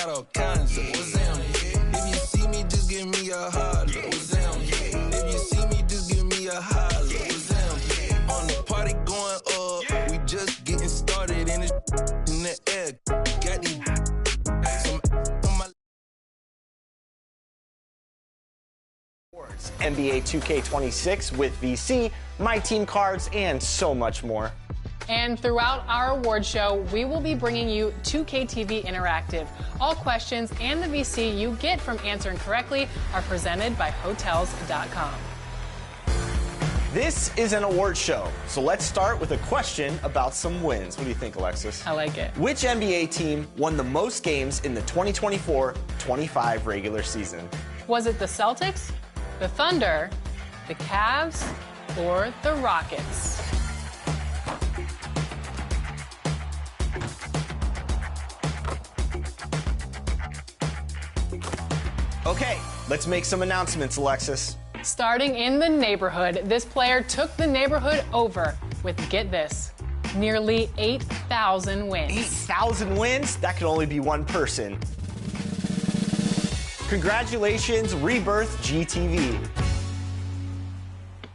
got all kinds of what's down. If you see me, just give me a holler. What's down? If you see me, just give me a holler. What's down? On the party going up, we just getting started in the air. Got these some on my NBA 2K 26 with VC, My Team cards, and so much more. And throughout our award show, we will be bringing you 2K TV Interactive. All questions and the VC you get from answering correctly are presented by Hotels.com. This is an award show, so let's start with a question about some wins. What do you think, Alexis? I like it. Which NBA team won the most games in the 2024-25 regular season? Was it the Celtics, the Thunder, the Cavs, or the Rockets? Okay, let's make some announcements, Alexis. Starting in the neighborhood, this player took the neighborhood over with, get this, nearly 8,000 wins. 8,000 wins? That could only be one person. Congratulations, Rebirth GTV.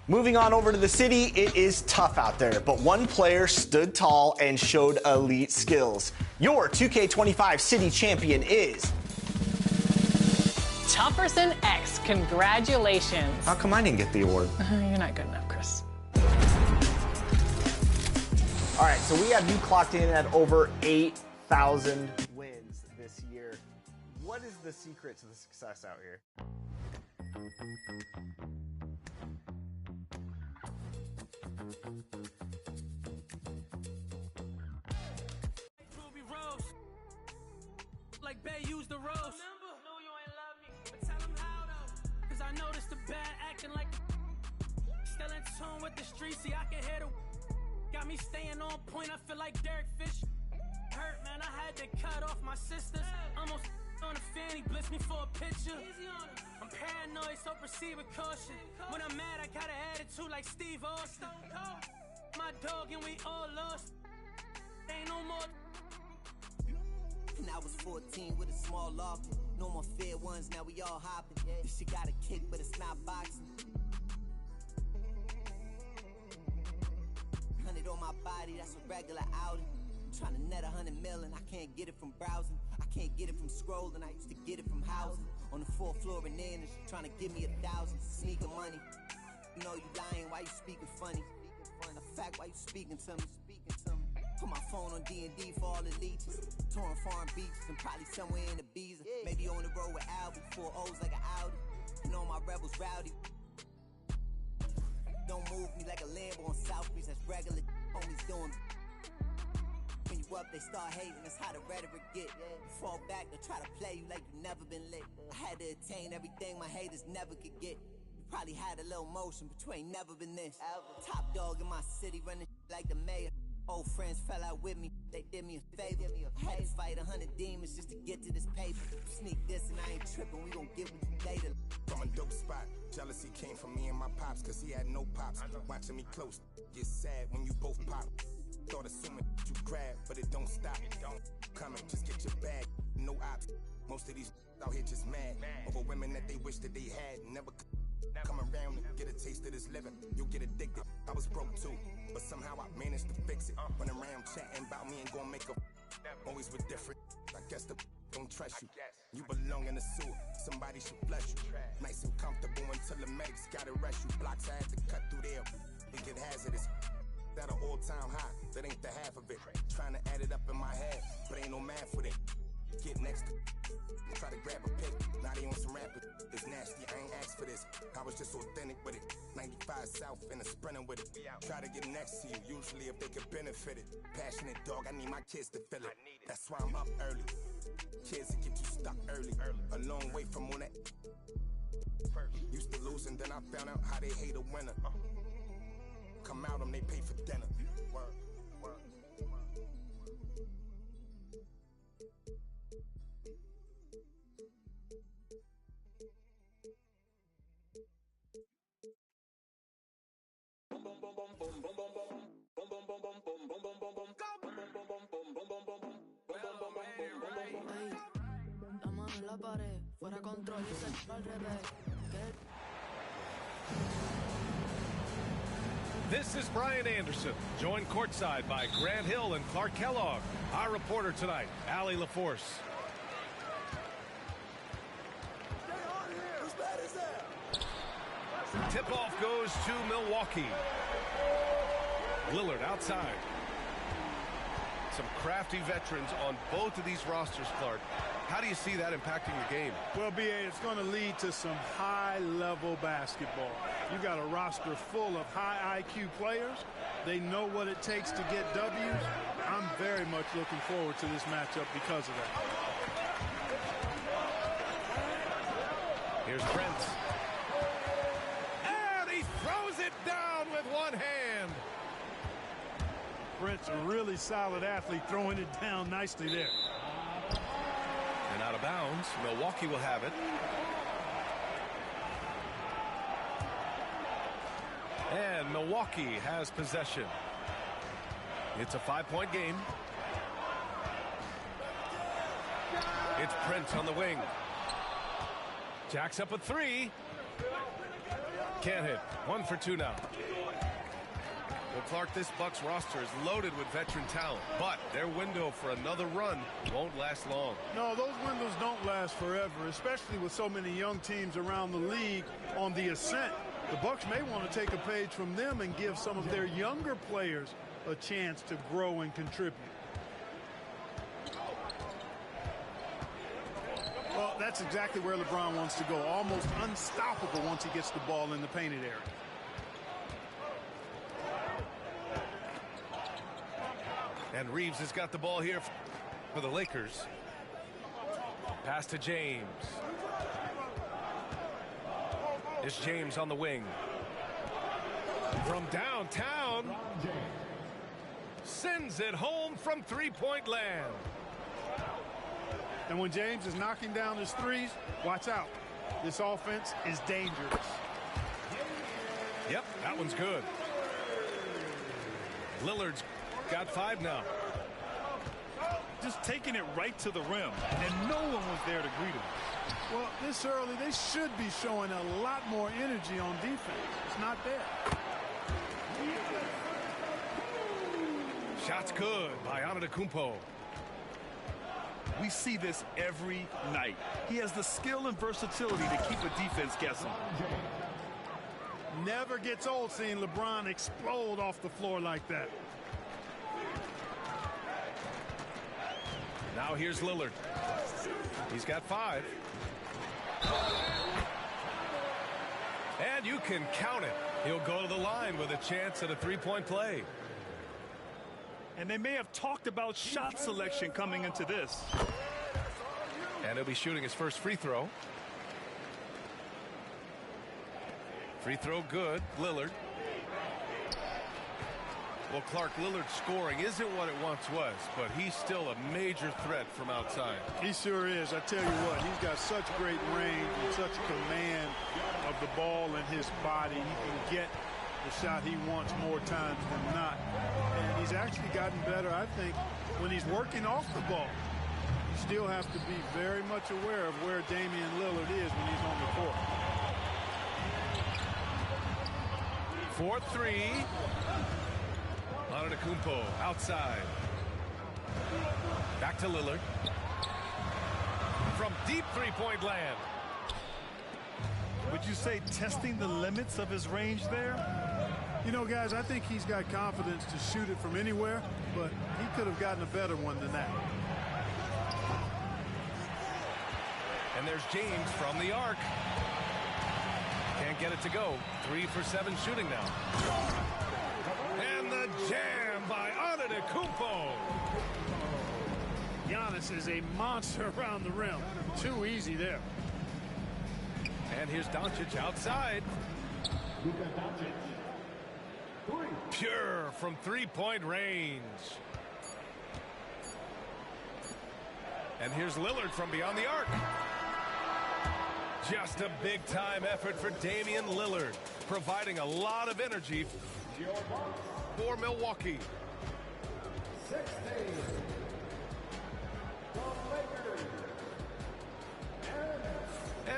Moving on over to the city, it is tough out there, but one player stood tall and showed elite skills. Your 2K25 city champion is... Tufferson X, congratulations. How come I didn't get the award? You're not good enough, Chris. All right, so we have you clocked in at over 8,000 wins this year. What is the secret to the success out here? Like Bay used the rose. Know you ain't love me, but tell him how though. Cause I noticed the bad acting like still in tune with the streets. See, I can hear the got me staying on point. I feel like Derek Fish. Hurt, man. I had to cut off my sisters. Almost on the fanny, bliss me for a picture. I'm paranoid, so proceed with caution. When I'm mad, I got an attitude like Steve Austin. My dog and we all lost. Ain't no more. And I was 14 with a small loft. No more fair ones, now we all hopping. This shit got a kick, but it's not boxing. 100 on my body, that's a regular outing. I'm trying to net 100 million, I can't get it from browsing. I can't get it from scrolling, I used to get it from housing. On the 4th floor and in, it's trying to give me 1,000. Sneaker money. You know you lying, why you speaking funny? A fact, why you speaking to me? Put my phone on D&D for all the leeches. Touring foreign beaches and probably somewhere in Ibiza. Maybe on the road with Albie, 4 O's like an Audi. And all my rebels rowdy. Don't move me like a Lambo on South Beach, that's regular. Homies doing. When you up, they start hating, that's how the rhetoric get. You fall back, they try to play you like you never been lit. I had to attain everything my haters never could get. You probably had a little motion, but you ain't never been this. Top dog in my city, running like the mayor. Old friends fell out with me, they did me a favor. I had to fight 100 demons just to get to this paper. Sneak this and I ain't tripping, we gon' get with you later. From a dope spot, jealousy came from me and my pops, cause he had no pops. Watching me close, get sad when you both pop. Thought assuming you grab, but it don't stop. Coming, just get your bag, no ops. Most of these out here just mad over women that they wish that they had. Never come around and get a taste of this living. You'll get addicted. I was broke too, but somehow I managed to fix it. Running around chatting about me ain't gonna make a always with different. I guess the don't trust you. You belong in the sewer, somebody should flush you. Nice and comfortable until the medics gotta rush you. Blocks I had to cut through there, it get hazardous. That an all-time high, that ain't the half of it. Trying to add it up in my head, but ain't no math with it. Get next to try to grab a pic, now they on some rapping. It's nasty, I ain't asked for this. I was just authentic with it. 95 South and a sprinter with it. Try to get next to you, usually if they could benefit it. Passionate dog, I need my kids to feel it. That's why I'm up early. Kids that get you stuck early. A long way from all that. Used to lose and then I found out how they hate a winner. Come out them, they pay for dinner. Word, word. en la pared. Fuera control y se al revés. This is Brian Anderson, joined courtside by Grant Hill and Clark Kellogg. Our reporter tonight, Allie LaForce. Tip-off goes to Milwaukee. Lillard outside. Some crafty veterans on both of these rosters, Clark. How do you see that impacting your game? Well, B.A., it's going to lead to some high-level basketball. You got a roster full of high IQ players. They know what it takes to get W's. I'm very much looking forward to this matchup because of that. Here's Prince. And he throws it down with one hand. Prince, a really solid athlete, throwing it down nicely there. And out of bounds, Milwaukee will have it. And Milwaukee has possession. It's a 5-point game. It's Prince on the wing. Jacks up a three. Can't hit. 1 for 2 now. Well, Clark, this Bucks roster is loaded with veteran talent, but their window for another run won't last long. No, those windows don't last forever, especially with so many young teams around the league on the ascent. The Bucks may want to take a page from them and give some of their younger players a chance to grow and contribute. Well, that's exactly where LeBron wants to go. Almost unstoppable once he gets the ball in the painted area. And Reeves has got the ball here for the Lakers. Pass to James. It's James on the wing. From downtown. Sends it home from three-point land. And when James is knocking down his threes, watch out. This offense is dangerous. Yep, that one's good. Lillard's got 5 now. Just taking it right to the rim, and no one was there to greet him. Well, this early, they should be showing a lot more energy on defense. It's not there. Shot's good by Antetokounmpo. We see this every night. He has the skill and versatility to keep a defense guessing. Never gets old seeing LeBron explode off the floor like that. Now here's Lillard. He's got 5. And you can count it. He'll go to the line with a chance at a three-point play. And they may have talked about shot selection coming into this. And he'll be shooting his first free throw. Free throw good, Lillard. Well, Clark, Lillard's scoring isn't what it once was, but he's still a major threat from outside. He sure is. I tell you what, he's got such great range and such command of the ball and his body. He can get the shot he wants more times than not. And he's actually gotten better, I think, when he's working off the ball. You still have to be very much aware of where Damian Lillard is when he's on the court. 4-3. Antetokounmpo outside. Back to Lillard. From deep three-point land. Would you say testing the limits of his range there? You know, guys, I think he's got confidence to shoot it from anywhere, but he could have gotten a better one than that. And there's James from the arc. Can't get it to go. 3 for 7 shooting now. And the jam by Antetokounmpo. Giannis is a monster around the rim. Too easy there. And here's Doncic outside. Pure from three-point range. And here's Lillard from beyond the arc. Just a big-time effort for Damian Lillard, providing a lot of energy for Milwaukee.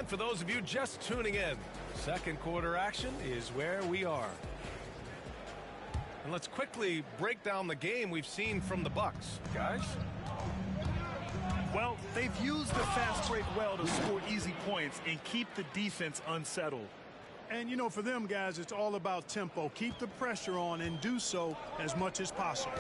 And for those of you just tuning in, second quarter action is where we are. And let's quickly break down the game we've seen from the Bucks, guys. Well, they've used the fast break well to score easy points and keep the defense unsettled. And, you know, for them guys, it's all about tempo. Keep the pressure on and do so as much as possible.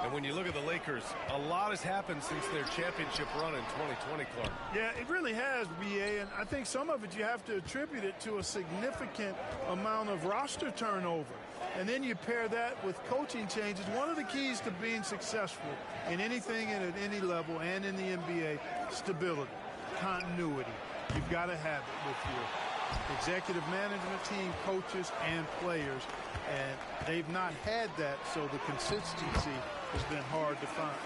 And when you look at the Lakers, a lot has happened since their championship run in 2020, Clark. Yeah, it really has, B.A., and I think some of it you have to attribute it to a significant amount of roster turnover. And then you pair that with coaching changes. One of the keys to being successful in anything and at any level and in the NBA, stability, continuity. You've got to have it with your executive management team, coaches, and players. And they've not had that, so the consistency has been hard to find.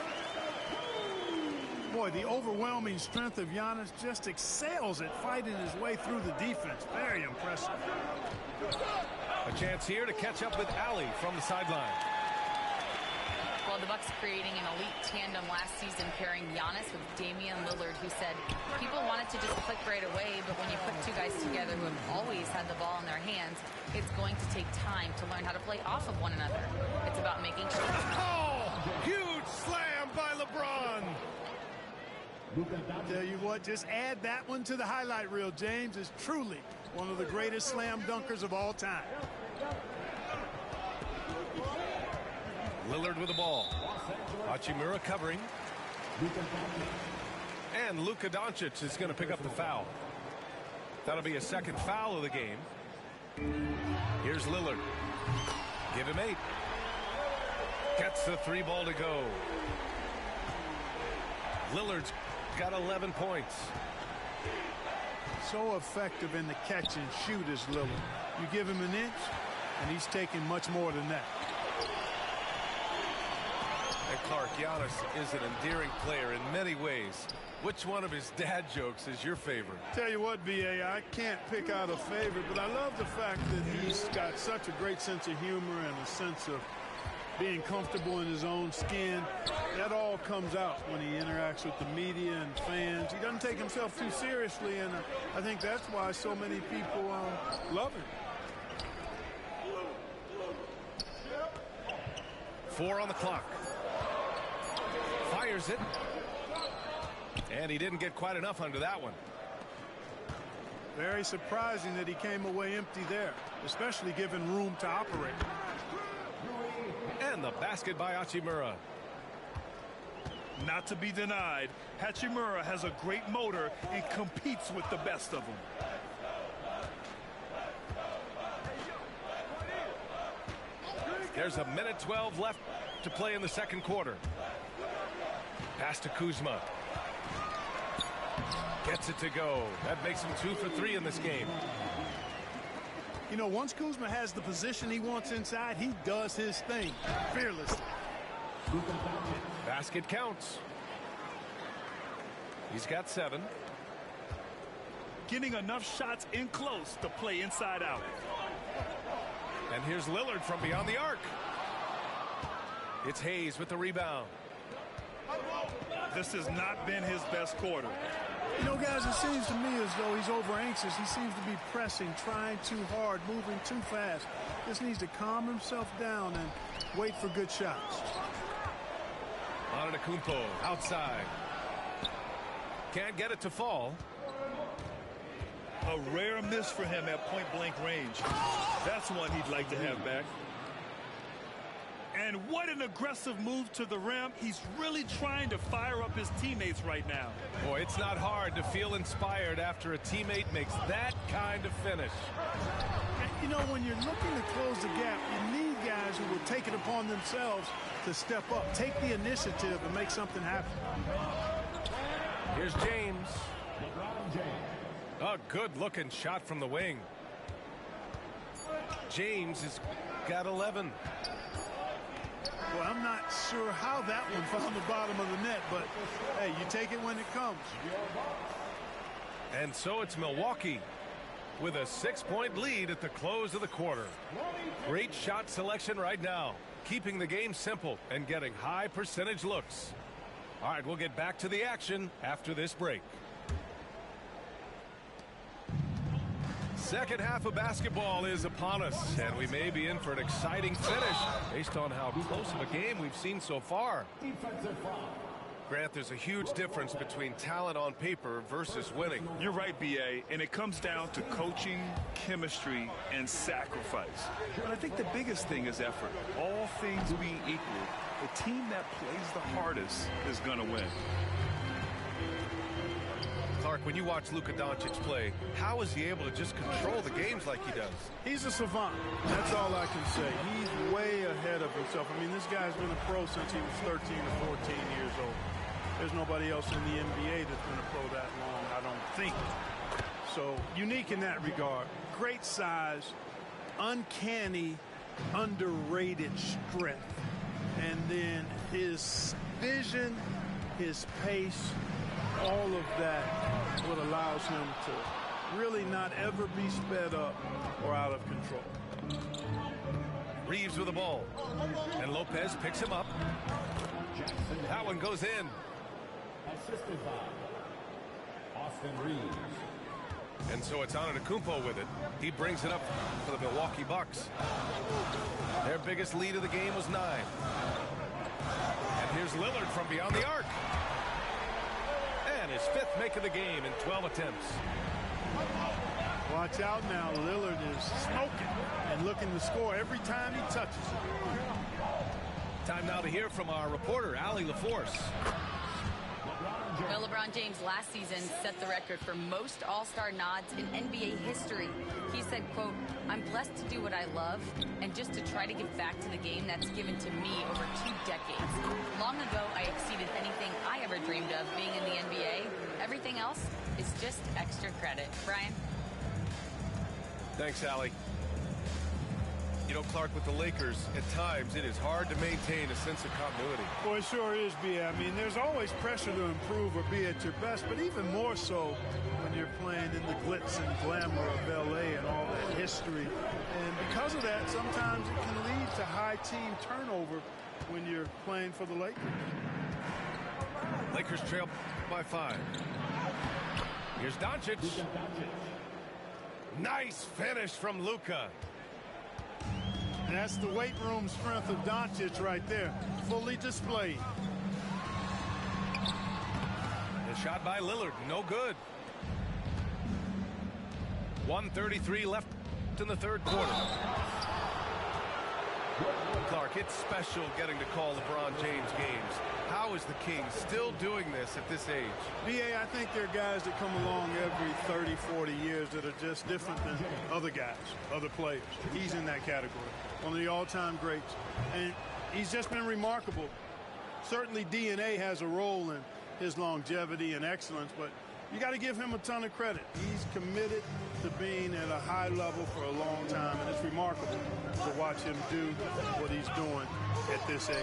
Boy, the overwhelming strength of Giannis just excels at fighting his way through the defense. Very impressive. A chance here to catch up with Allie from the sideline. Well, the Bucks creating an elite tandem last season pairing Giannis with Damian Lillard, who said people wanted to just click right away, but when you put two guys together who have always had the ball in their hands, it's going to take time to learn how to play off of one another. It's about making sure. Oh, huge slam by LeBron. I'll tell you what, just add that one to the highlight reel. James is truly one of the greatest slam dunkers of all time. Lillard with the ball. Hachimura covering. And Luka Doncic is going to pick up the foul. That'll be a second foul of the game. Here's Lillard. Give him 8. Gets the 3 ball to go. Lillard's got 11 points. So effective in the catch and shoot is Lillard. You give him an inch, and he's taking much more than that. And Clark, Giannis is an endearing player in many ways. Which one of his dad jokes is your favorite? Tell you what, B.A., I can't pick out a favorite, but I love the fact that he's got such a great sense of humor and a sense of being comfortable in his own skin. That all comes out when he interacts with the media and fans. He doesn't take himself too seriously, and I think that's why so many people love him. 4 on the clock. Fires it. And he didn't get quite enough under that one. Very surprising that he came away empty there, especially given room to operate. And the basket by Hachimura. Not to be denied, Hachimura has a great motor and competes with the best of them. There's 1:12 left to play in the second quarter. Pass to Kuzma. Gets it to go. That makes him 2 for 3 in this game. You know, once Kuzma has the position he wants inside, he does his thing fearlessly. Basket counts. He's got 7. Getting enough shots in close to play inside out. And here's Lillard from beyond the arc. It's Hayes with the rebound. This has not been his best quarter. You know, guys, it seems to me as though he's over anxious. He seems to be pressing, trying too hard, moving too fast. Just needs to calm himself down and wait for good shots. Antetokounmpo outside. Can't get it to fall. A rare miss for him at point-blank range. That's one he'd like to have back. And what an aggressive move to the rim. He's really trying to fire up his teammates right now. Boy, it's not hard to feel inspired after a teammate makes that kind of finish. You know, when you're looking to close the gap, you need guys who will take it upon themselves to step up, take the initiative, and make something happen. Here's James. A good-looking shot from the wing. James has got 11. Well, I'm not sure how that one found the bottom of the net, but, hey, you take it when it comes. And so it's Milwaukee with a 6-point lead at the close of the quarter. Great shot selection right now, keeping the game simple and getting high percentage looks. All right, we'll get back to the action after this break. Second half of basketball is upon us, and we may be in for an exciting finish based on how close of a game we've seen so far. Grant, there's a huge difference between talent on paper versus winning. You're right, B.A., and it comes down to coaching, chemistry, and sacrifice. But I think the biggest thing is effort. All things being equal, the team that plays the hardest is going to win. Clark, when you watch Luka Doncic play, how is he able to just control the games like he does? He's a savant. That's all I can say. He's way ahead of himself. I mean, this guy's been a pro since he was 13 or 14 years old. There's nobody else in the NBA that's been a pro that long, I don't think. So, unique in that regard. Great size, uncanny, underrated strength. And then his vision, his pace, all of that what allows him to really not ever be sped up or out of control. Reeves with the ball. And Lopez picks him up. That one goes in. Assisted by Austin Reeves. And so it's Antetokounmpo with it. He brings it up for the Milwaukee Bucks. Their biggest lead of the game was 9. And here's Lillard from beyond the arc. And his 5th make of the game in 12 attempts. Watch out now. Lillard is smoking and looking to score every time he touches it. Time now to hear from our reporter, Allie LaForce. Well, LeBron James last season set the record for most all-star nods in NBA history. He said, quote, "I'm blessed to do what I love and just to try to give back to the game that's given to me over 2 decades. Long ago, I exceeded anything I ever dreamed of being in the NBA. Everything else is just extra credit." Brian? Thanks, Allie. You know, Clark, with the Lakers, at times it is hard to maintain a sense of continuity. Well, it sure is, B.A. I mean, there's always pressure to improve or be at your best, but even more so when you're playing in the glitz and glamour of L.A. and all that history. And because of that, sometimes it can lead to high team turnover when you're playing for the Lakers. Lakers trail by 5. Here's Doncic. Nice finish from Luka. That's the weight room strength of Doncic right there, fully displayed. The shot by Lillard, no good. 1:33 left in the 3rd quarter. Clark, it's special getting to call LeBron James games. How is the King still doing this at this age? B.A., I think there are guys that come along every 30, 40 years that are just different than other guys, other players. He's in that category. One of the all-time greats. And he's just been remarkable. Certainly DNA has a role in his longevity and excellence, but you got to give him a ton of credit. He's committed to being at a high level for a long time, and it's remarkable to watch him do what he's doing at this age.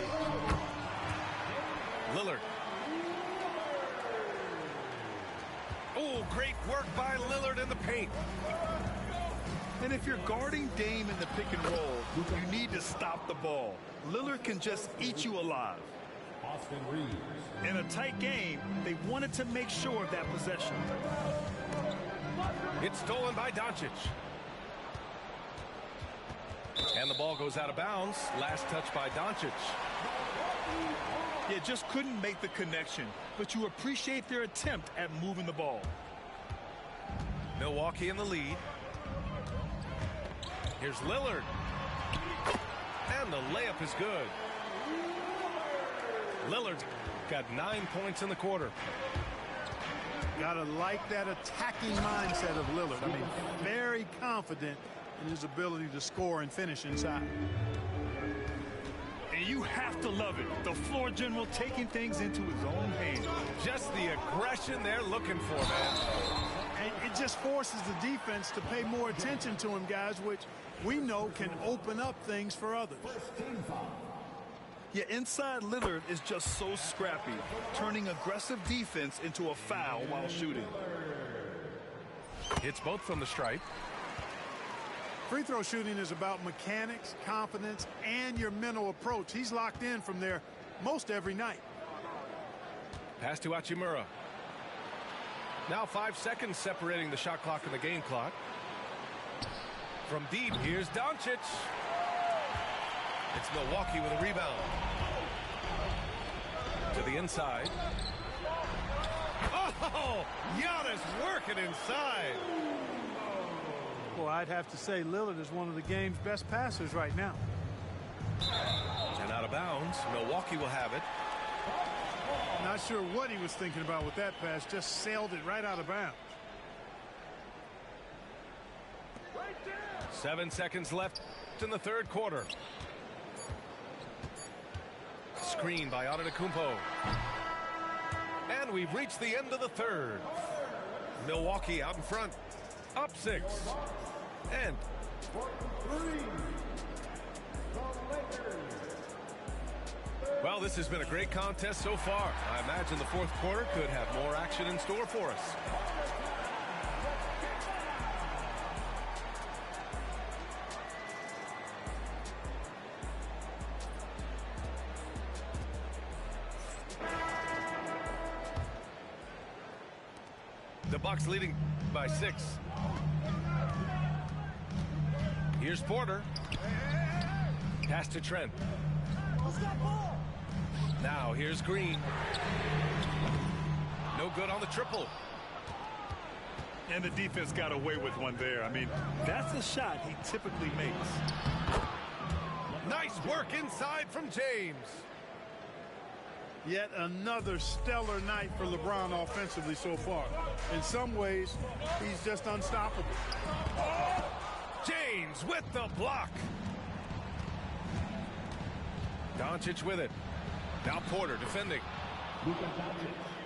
Lillard. Oh, great work by Lillard in the paint. And if you're guarding Dame in the pick and roll, you need to stop the ball. Lillard can just eat you alive. Austin Reeves. In a tight game, they wanted to make sure of that possession. It's stolen by Doncic. And the ball goes out of bounds. Last touch by Doncic. Yeah, just couldn't make the connection, but you appreciate their attempt at moving the ball. Milwaukee in the lead. Here's Lillard. And the layup is good. Lillard got 9 points in the quarter. Gotta like that attacking mindset of Lillard. I mean, very confident in his ability to score and finish inside. And you have to love it. The floor general taking things into his own hands. Just the aggression they're looking for, man. And it just forces the defense to pay more attention to him, guys, which we know can open up things for others. Yeah, inside Lillard is just so scrappy, turning aggressive defense into a foul while shooting. Hits both from the stripe. Free throw shooting is about mechanics, confidence, and your mental approach. He's locked in from there most every night. Pass to Hachimura. Now 5 seconds separating the shot clock and the game clock. From deep, here's Doncic. It's Milwaukee with a rebound. To the inside. Oh, Giannis working inside. Well, I'd have to say Lillard is one of the game's best passers right now. And out of bounds, Milwaukee will have it. Not sure what he was thinking about with that pass, just sailed it right out of bounds. 7 seconds left in the third quarter. Screen by Antetokounmpo. And we've reached the end of the third. Milwaukee out in front. Up 6. And well, this has been a great contest so far. I imagine the fourth quarter could have more action in store for us. The Bucks leading by 6. Here's Porter. Pass to Trent. Now here's Green. No good on the triple. And the defense got away with one there. I mean, that's a shot he typically makes. Nice work inside from James. Yet another stellar night for LeBron offensively so far. In some ways, he's just unstoppable. James with the block. Doncic with it. Now Porter defending.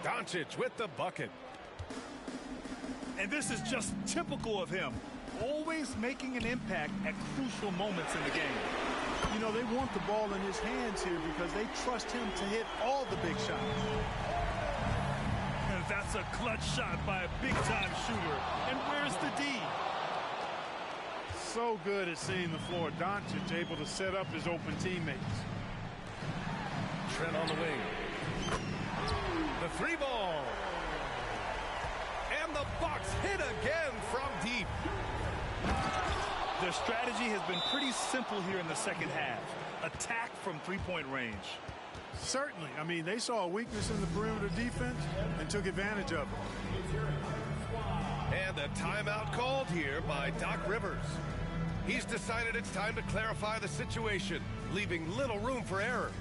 Doncic with the bucket. And this is just typical of him. Always making an impact at crucial moments in the game. You know, they want the ball in his hands here because they trust him to hit all the big shots. And that's a clutch shot by a big-time shooter. And where's the D? So good at seeing the floor. Doncic able to set up his open teammates. Trent on the wing. The 3 ball. And the Bucks hit again from deep. Their strategy has been pretty simple here in the second half. Attack from three-point range. Certainly. I mean, they saw a weakness in the perimeter defense and took advantage of it. And a timeout called here by Doc Rivers. He's decided it's time to clarify the situation, leaving little room for error.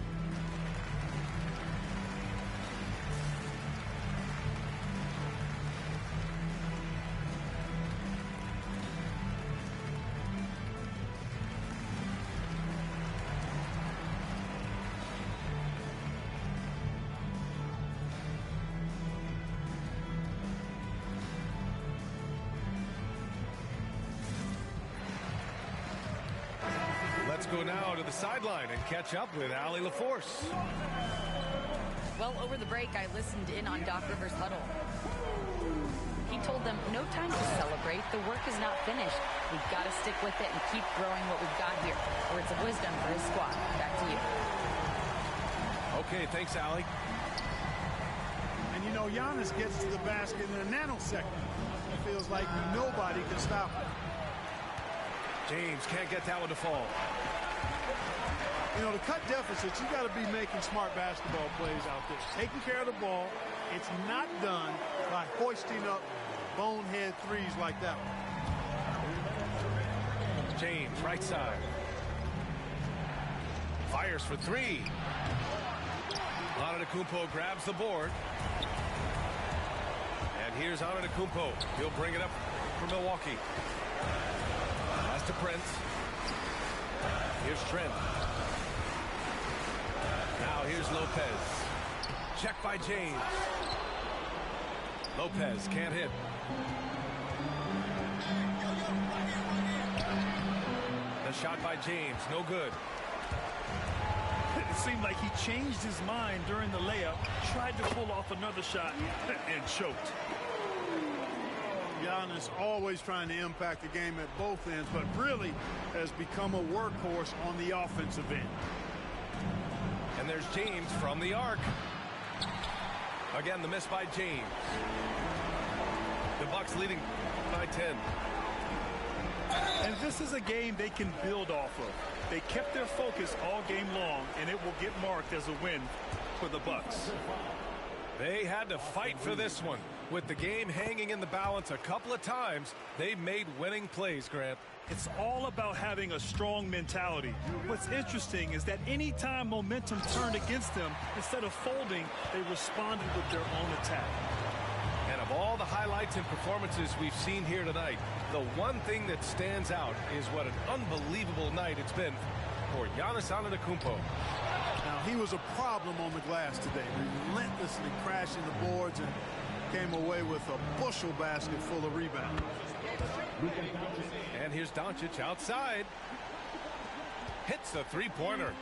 Let's go now to the sideline and catch up with Allie LaForce. Well, over the break, I listened in on Doc Rivers' huddle. He told them, no time to celebrate. The work is not finished. We've got to stick with it and keep growing what we've got here. Words of wisdom for his squad. Back to you. Okay, thanks, Allie. And you know, Giannis gets to the basket in a nanosecond. It feels like nobody can stop him. James can't get that one to fall. You know, to cut deficits, you got to be making smart basketball plays out there. Taking care of the ball. It's not done by hoisting up bonehead threes like that one. James, right side. Fires for 3. Antetokounmpo grabs the board. And here's Antetokounmpo. He'll bring it up for Milwaukee. Pass to Prince. Here's Trent. Now here's Lopez. Check by James. Lopez can't hit. The shot by James, no good. It seemed like he changed his mind during the layup, tried to pull off another shot, and choked. Giannis always trying to impact the game at both ends, but really has become a workhorse on the offensive end. And there's James from the arc. Again, the miss by James. The Bucks leading by 10. And this is a game they can build off of. They kept their focus all game long, and it will get marked as a win for the Bucks. They had to fight for this one. With the game hanging in the balance a couple of times, they made winning plays, Grant. It's all about having a strong mentality. What's interesting is that anytime momentum turned against them, instead of folding, they responded with their own attack. And of all the highlights and performances we've seen here tonight, the one thing that stands out is what an unbelievable night it's been for Giannis Antetokounmpo. Now, he was a problem on the glass today, relentlessly crashing the boards and came away with a bushel basket full of rebounds. And here's Doncic outside. Hits the three-pointer.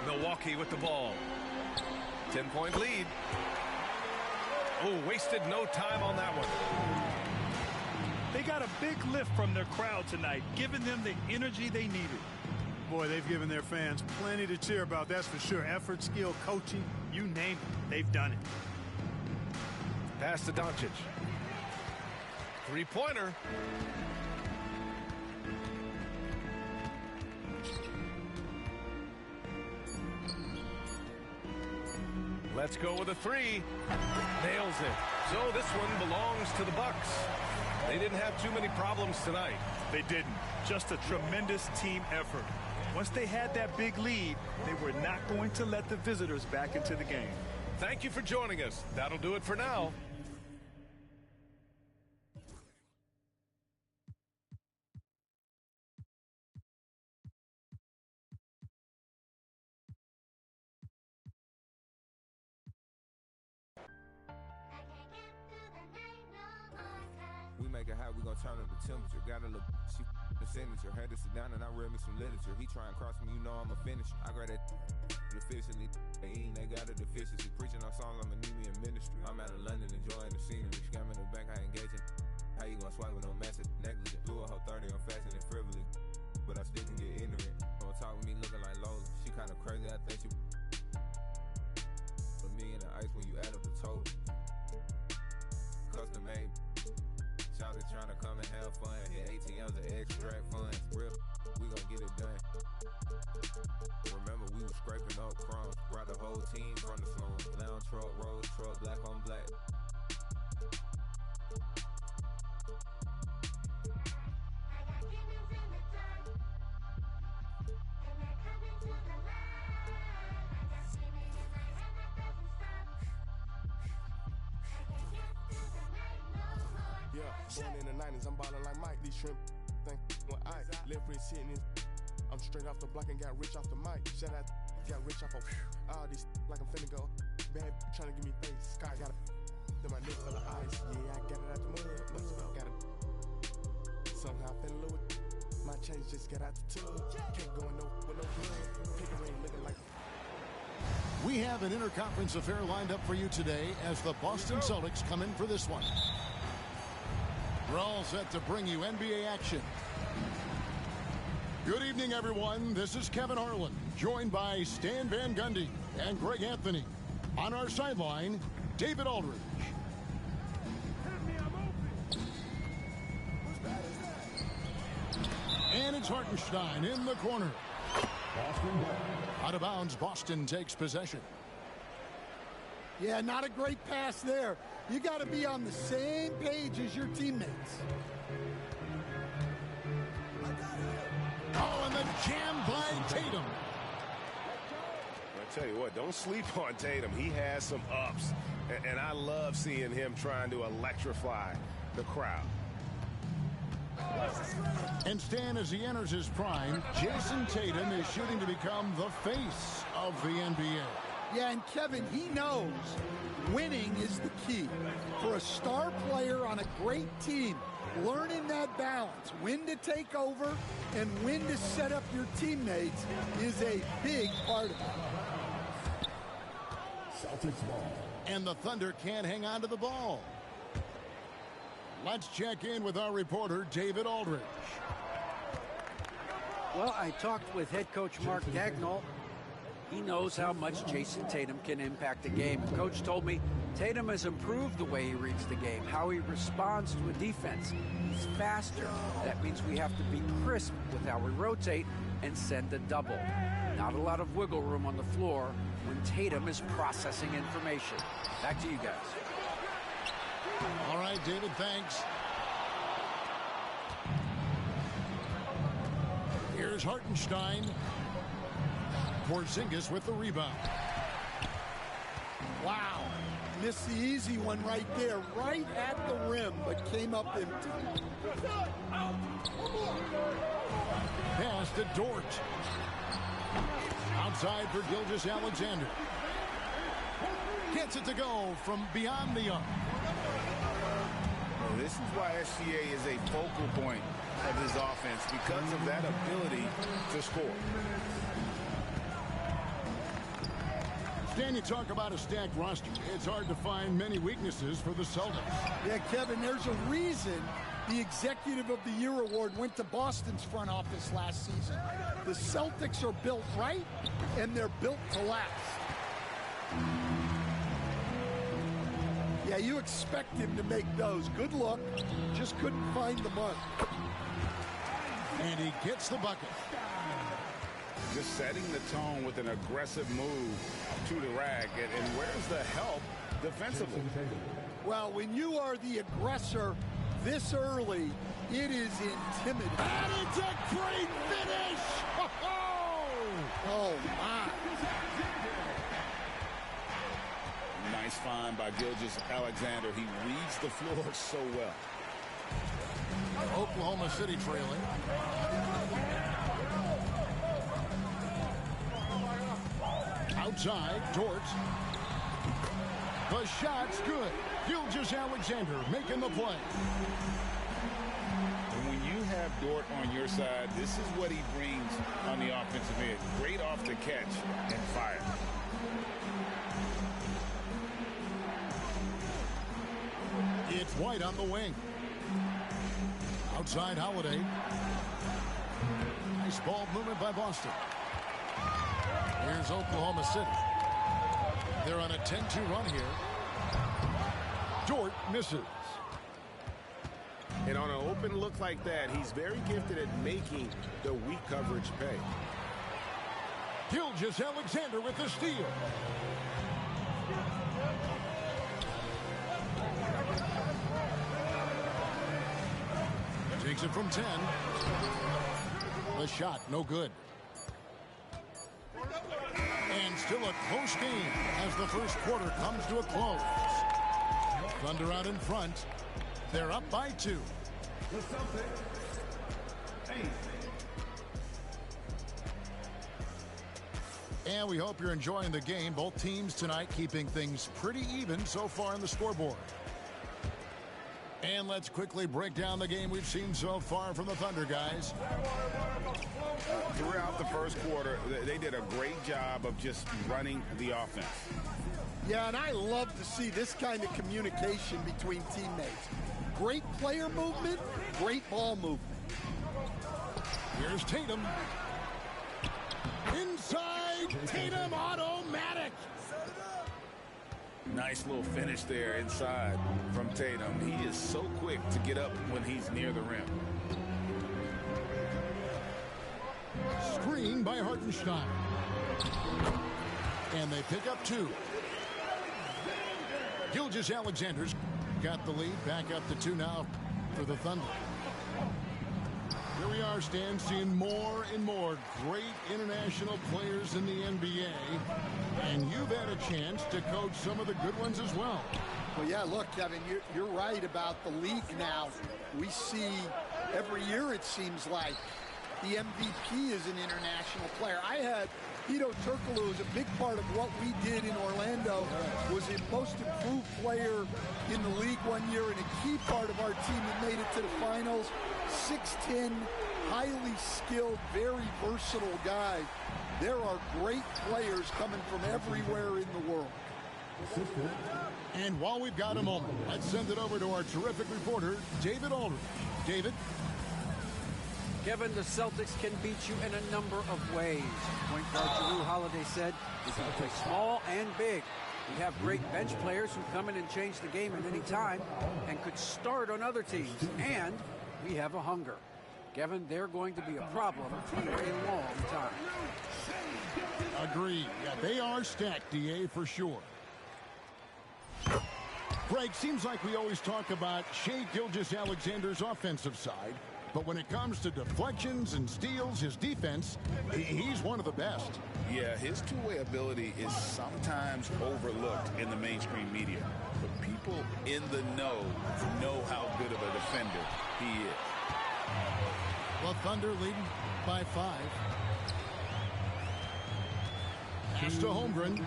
Milwaukee with the ball. 10-point lead. Oh, wasted no time on that one. They got a big lift from their crowd tonight, giving them the energy they needed. Boy, they've given their fans plenty to cheer about, that's for sure. Effort, skill, coaching, you name it, they've done it. Pass to Doncic. Three-pointer. Let's go with a three. Nails it. So this one belongs to the Bucks. They didn't have too many problems tonight. They didn't. Just a tremendous team effort. Once they had that big lead, they were not going to let the visitors back into the game. Thank you for joining us. That'll do it for now. We make it hot, we gon' turn up the temperature. Got a little she the signature. Had to sit down and I read me some literature. He try and cross me, you know I'm a finisher. I grab that officially. They eating, they got a deficiency. Preaching on songs, I'ma need me in ministry. I'm out of London enjoying the scenery. Scamming the bank, I engaging. How you gon' swipe with no message? Negligent. Do a whole 30 on fashion and frivolous. But I still can get ignorant. Don't talk with me looking like Lola. She kinda crazy, I think she for me in the ice when you add up the total. Custom made. Shout out trying to come and have fun. Hit ATMs and extract funds. Real, we gon' get it done. Remember, we was scraping up crumbs. Brought the whole team from the slums. Lounge truck, road truck, black on black. Born in the 90s, I'm ballin' like Mike. These shrimp think with ice. Left wrist hitting his. I'm straight off the block and got rich off the mic. Shout out, got rich off of all these like I'm finna go. Bad trying to give me face. Sky got a my neck full of ice. Yeah, I got it out the mud. Got it. Somehow I fell in love with my change just got out the tub. Can't go in no with no blood. Pick a ring looking like. We have an interconference affair lined up for you today as the Boston Celtics come in for this one. We're all set to bring you NBA action. Good evening, everyone. This is Kevin Harlan, joined by Stan Van Gundy and Greg Anthony. On our sideline, David Aldridge. And it's Hartenstein in the corner. Out of bounds, Boston takes possession. Yeah, not a great pass there. You got to be on the same page as your teammates. Oh, and the jam by Tatum. I tell you what, don't sleep on Tatum. He has some ups, and I love seeing him trying to electrify the crowd. And Stan, as he enters his prime, Jason Tatum is shooting to become the face of the NBA. Yeah, and Kevin, he knows winning is the key. For a star player on a great team, learning that balance, when to take over and when to set up your teammates is a big part of it. Celtics ball. And the Thunder can't hang on to the ball. Let's check in with our reporter, David Well, I talked with head coach Mark Dagnall, He knows how much Jason Tatum can impact a game. Coach told me Tatum has improved the way he reads the game, how he responds to a defense. He's faster. That means we have to be crisp with how we rotate and send a double. Not a lot of wiggle room on the floor when Tatum is processing information. Back to you guys. All right, David, thanks. Here's Hartenstein. Porzingis with the rebound. Wow. Missed the easy one right there, right at the rim, but came up empty. Pass to Dort. Outside for Gilgeous-Alexander. Gets it to go from beyond the arc. Well, this is why SGA is a focal point of his offense, because of that ability to score. Stan, you talk about a stacked roster. It's hard to find many weaknesses for the Celtics. Yeah, Kevin, there's a reason the Executive of the Year award went to Boston's front office last season. The Celtics are built right, and they're built to last. Yeah, you expect him to make those. Good luck. Just couldn't find the mark. And he gets the bucket. Just setting the tone with an aggressive move to the rack. And where's the help defensively? Well, when you are the aggressor this early, it is intimidating. And it's a great finish! Oh, my. Nice find by Gilgeous-Alexander. He reads the floor so well. Oklahoma City trailing. Outside, Dort. The shot's good. Gilgeous-Alexander making the play. And when you have Dort on your side, this is what he brings on the offensive end. Great off the catch and fire. It's White on the wing. Outside Holiday. Nice ball movement by Boston. Here's Oklahoma City. They're on a 10-2 run here. Dort misses. And on an open look like that, he's very gifted at making the weak coverage pay. Gilgeous-Alexander with the steal. Takes it from 10. The shot, no good. And still a close game as the first quarter comes to a close. Thunder out in front. They're up by 2. And we hope you're enjoying the game. Both teams tonight keeping things pretty even so far on the scoreboard. And let's quickly break down the game we've seen so far from the Thunder, guys. Throughout the first quarter, they did a great job of just running the offense. Yeah, and I love to see this kind of communication between teammates. Great player movement, great ball movement. Here's Tatum. Inside, Tatum automatic. Nice little finish there inside from Tatum. He is so quick to get up when he's near the rim. Screen by Hartenstein. And they pick up 2. Gilgeous-Alexander's got the lead. Back up to 2 now for the Thunder. Here we are, Stan, seeing more and more great international players in the NBA. And you've had a chance to coach some of the good ones as well. Well, yeah, look, Kevin, you're right about the league now. We see every year, it seems like, the MVP is an international player. I had Hedo Turkoglu was a big part of what we did in Orlando, was the most improved player in the league one year and a key part of our team that made it to the finals. 6'10", highly skilled, very versatile guy. There are great players coming from everywhere in the world. And while we've got a moment, let's send it over to our terrific reporter, David Aldridge. David? Kevin, the Celtics can beat you in a number of ways. Point guard Jrue Holiday said you can play small and big. We have great bench players who come in and change the game at any time and could start on other teams. And we have a hunger. Kevin, they're going to be a problem for a long time. Agree. Yeah, they are stacked, DA, for sure. Greg, seems like we always talk about Shai Gilgeous-Alexander's offensive side, but when it comes to deflections and steals, his defense, he's one of the best. Yeah, his two-way ability is sometimes overlooked in the mainstream media, but people in the know how good of a defender he is. The Thunder leading by 5. Pass to Holmgren.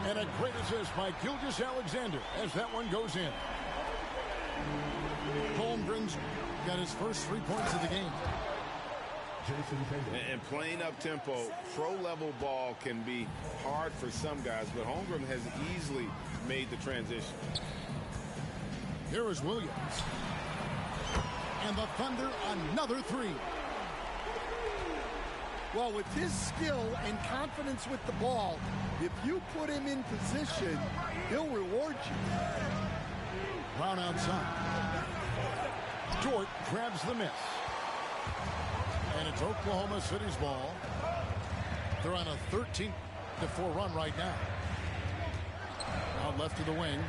And a great assist by Gilgeous-Alexander as that one goes in. Holmgren's got his first 3 points of the game. And playing up tempo, pro-level ball can be hard for some guys, but Holmgren has easily made the transition. Here is Williams. And the Thunder, another 3. Well, with his skill and confidence with the ball, if you put him in position, he'll reward you. Brown outside. Dort grabs the miss. And it's Oklahoma City's ball. They're on a 13-4 run right now. Out left to the wing.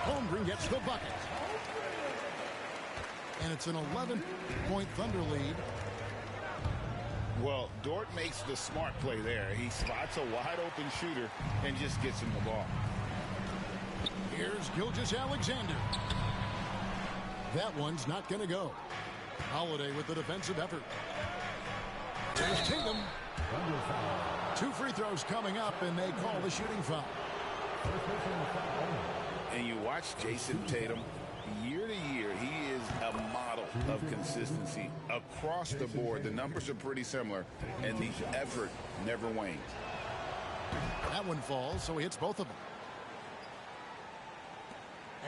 Holmgren gets the bucket. And it's an 11-point Thunder lead. Well, Dort makes the smart play there. He spots a wide-open shooter and just gets him the ball. Here's Gilgeous-Alexander. That one's not going to go. Holiday with the defensive effort. There's Tatum. 2 free throws coming up, and they call the shooting foul. And you watch Jason Tatum. Year to year, he is a model of consistency across the board. The numbers are pretty similar, and the effort never wanes. That one falls, so he hits both of them.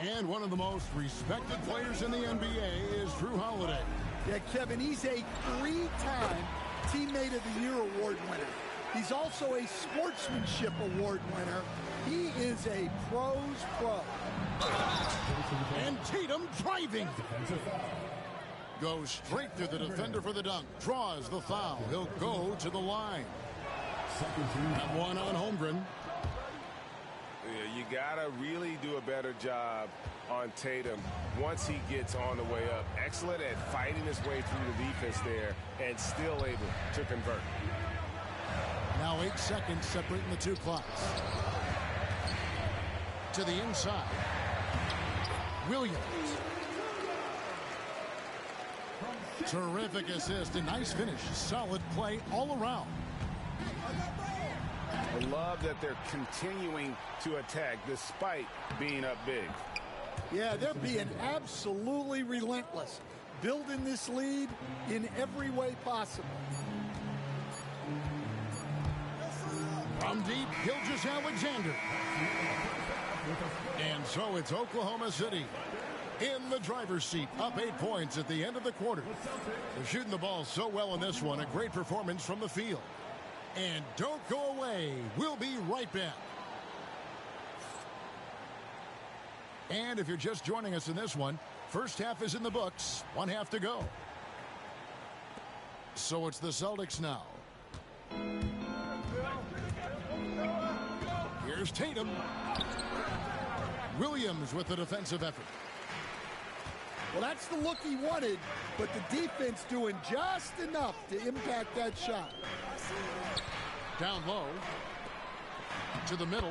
And one of the most respected players in the NBA is Jrue Holiday. Yeah, Kevin, he's a 3-time Teammate of the Year award winner. He's also a Sportsmanship Award winner. He is a pro's pro. And Tatum driving. Goes straight through the defender for the dunk. Draws the foul. He'll go to the line. That one on Holmgren. Yeah, you got to really do a better job on Tatum once he gets on the way up. Excellent at fighting his way through the defense there and still able to convert. Now 8 seconds separating the 2 clocks. To the inside. Williams. Terrific assist and nice finish. Solid play all around. I love that they're continuing to attack despite being up big. Yeah, they're being absolutely relentless. Building this lead in every way possible. From deep, Gilgeous-Alexander. And so it's Oklahoma City in the driver's seat, up 8 points at the end of the quarter. They're shooting the ball so well in this one. A great performance from the field. And don't go away. We'll be right back. And if you're just joining us in this one, first half is in the books. 1 half to go. So it's the Celtics now. Here's Tatum. Williams with the defensive effort. Well, that's the look he wanted, but the defense doing just enough to impact that shot. Down low. To the middle.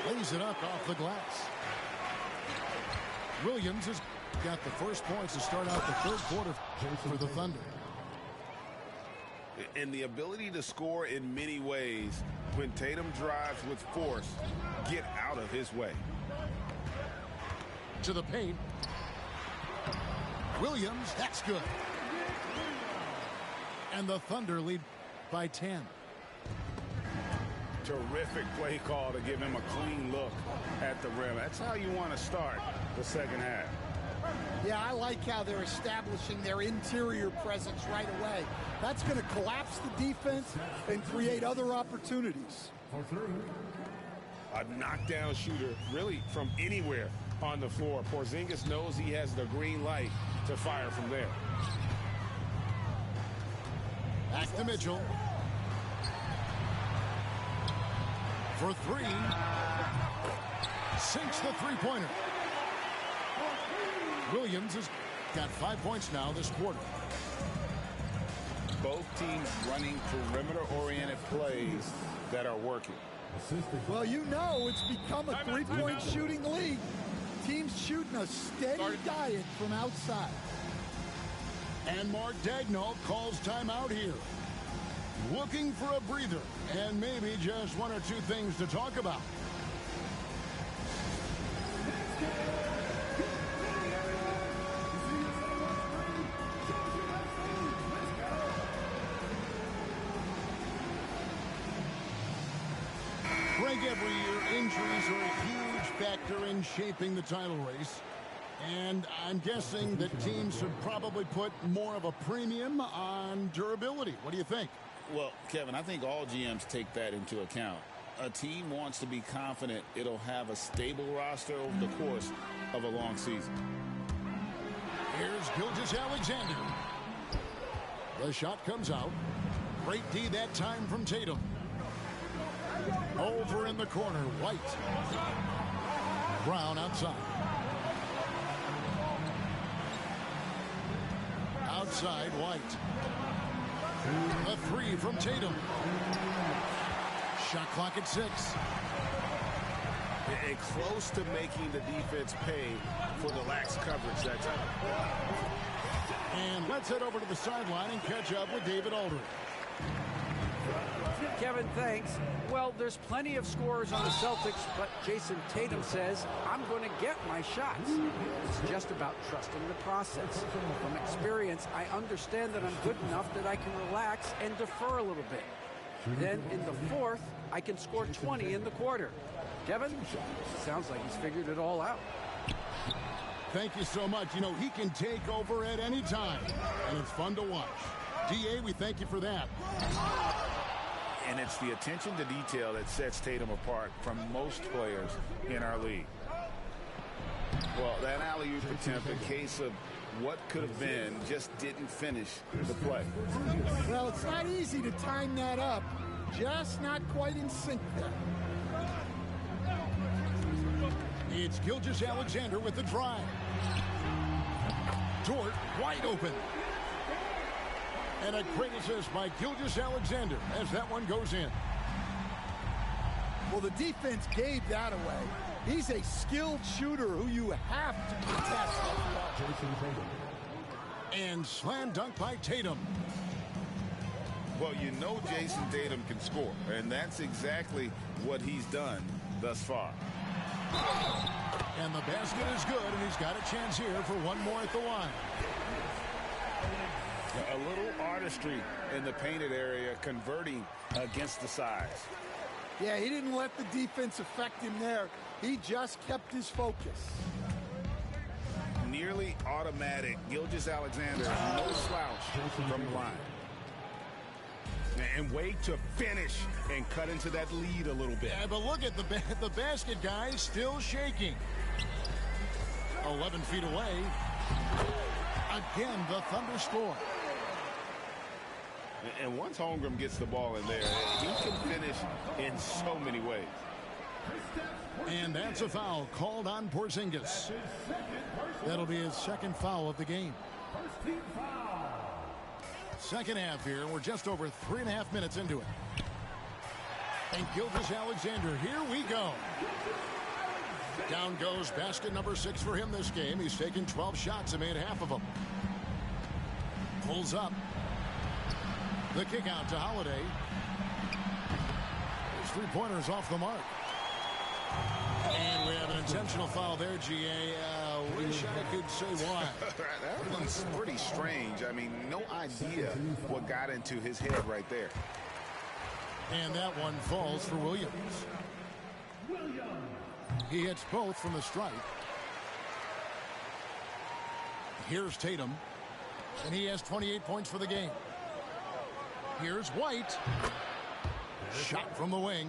Lays it up off the glass. Williams has got the first points to start out the third quarter for the Thunder. And the ability to score in many ways when Tatum drives with force, get out of his way. To the paint. Williams, that's good. And the Thunder lead by 10. Terrific play call to give him a clean look at the rim. That's how you want to start the second half. Yeah, I like how they're establishing their interior presence right away. That's going to collapse the defense and create other opportunities. A knockdown shooter, really from anywhere on the floor. Porzingis knows he has the green light to fire from there. Back to Mitchell. For three. Sinks the three-pointer. Williams has got 5 points now this quarter. Both teams running perimeter-oriented plays that are working. Well, you know it's become a three-point shooting league. Teams shooting a steady diet from outside. And Mark Daigneault calls timeout here. Looking for a breather and maybe just one or two things to talk about. Greg, every year injuries are a huge factor in shaping the title race. And I'm guessing that teams should probably put more of a premium on durability. What do you think? Well, Kevin, I think all GMs take that into account. A team wants to be confident it'll have a stable roster over the course of a long season. Here's Gilgeous-Alexander. The shot comes out. Great D that time from Tatum. Over in the corner, White. Brown outside. Outside, White. A three from Tatum. Shot clock at 6. And close to making the defense pay for the lax coverage that time. And let's head over to the sideline and catch up with David Aldridge. Kevin, thanks. Well, there's plenty of scorers on the Celtics, but Jason Tatum says, I'm going to get my shots. It's just about trusting the process. From experience, I understand that I'm good enough that I can relax and defer a little bit. Then in the fourth, I can score 20 in the quarter. Kevin, sounds like he's figured it all out. Thank you so much. You know, he can take over at any time, and it's fun to watch. DA, we thank you for that. And it's the attention to detail that sets Tatum apart from most players in our league. Well, that alley-oop attempt, a case of what could have been, just didn't finish the play. Well, it's not easy to time that up. Just not quite in sync there. It's Gilgeous-Alexander with the drive. Dort wide open. And a great assist by Gilgeous-Alexander as that one goes in. Well, the defense gave that away. He's a skilled shooter who you have to contest. And slam dunk by Tatum. Well, you know Jason Tatum can score, and that's exactly what he's done thus far. And the basket is good, and he's got a chance here for one more at the line. A little artistry in the painted area, converting against the size. Yeah, he didn't let the defense affect him there. He just kept his focus. Nearly automatic. Gilgeous-Alexander, no slouch from the line. And wait to finish and cut into that lead a little bit. Yeah, but look at the basket guy still shaking. 11 feet away. Again, the Thunder score. And once Holmgren gets the ball in there, he can finish in so many ways. And that's a foul called on Porzingis. That'll be his second foul of the game. Second half here. We're just over 3.5 minutes into it. And Gilgeous-Alexander, here we go. Down goes basket number 6 for him this game. He's taken 12 shots and made half of them. Pulls up. The kick out to Holiday. His three-pointer's off the mark. And we have an intentional foul there, GA. Wish I could say why. That one's pretty strange. I mean, no idea what got into his head right there. And that one falls for Williams. He hits both from the stripe. Here's Tatum. And he has 28 points for the game. Here's White. Shot from the wing.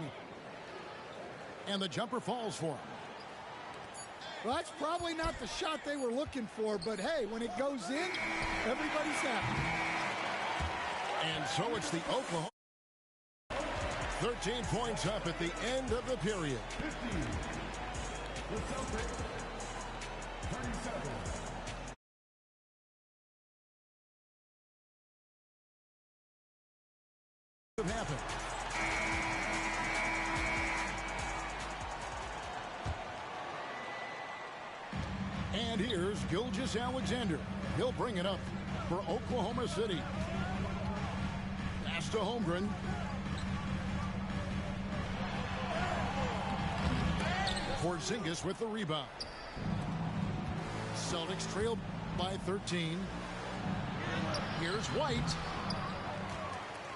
And the jumper falls for him. Well, that's probably not the shot they were looking for, but hey, when it goes in, everybody's happy. And so it's the Oklahoma. 13 points up at the end of the period. 50. The Celtics, 37. Happened. And here's Gilgeous-Alexander. He'll bring it up for Oklahoma City. Pass to Holmgren. Porzingis with the rebound. Celtics trail by 13. Here's White.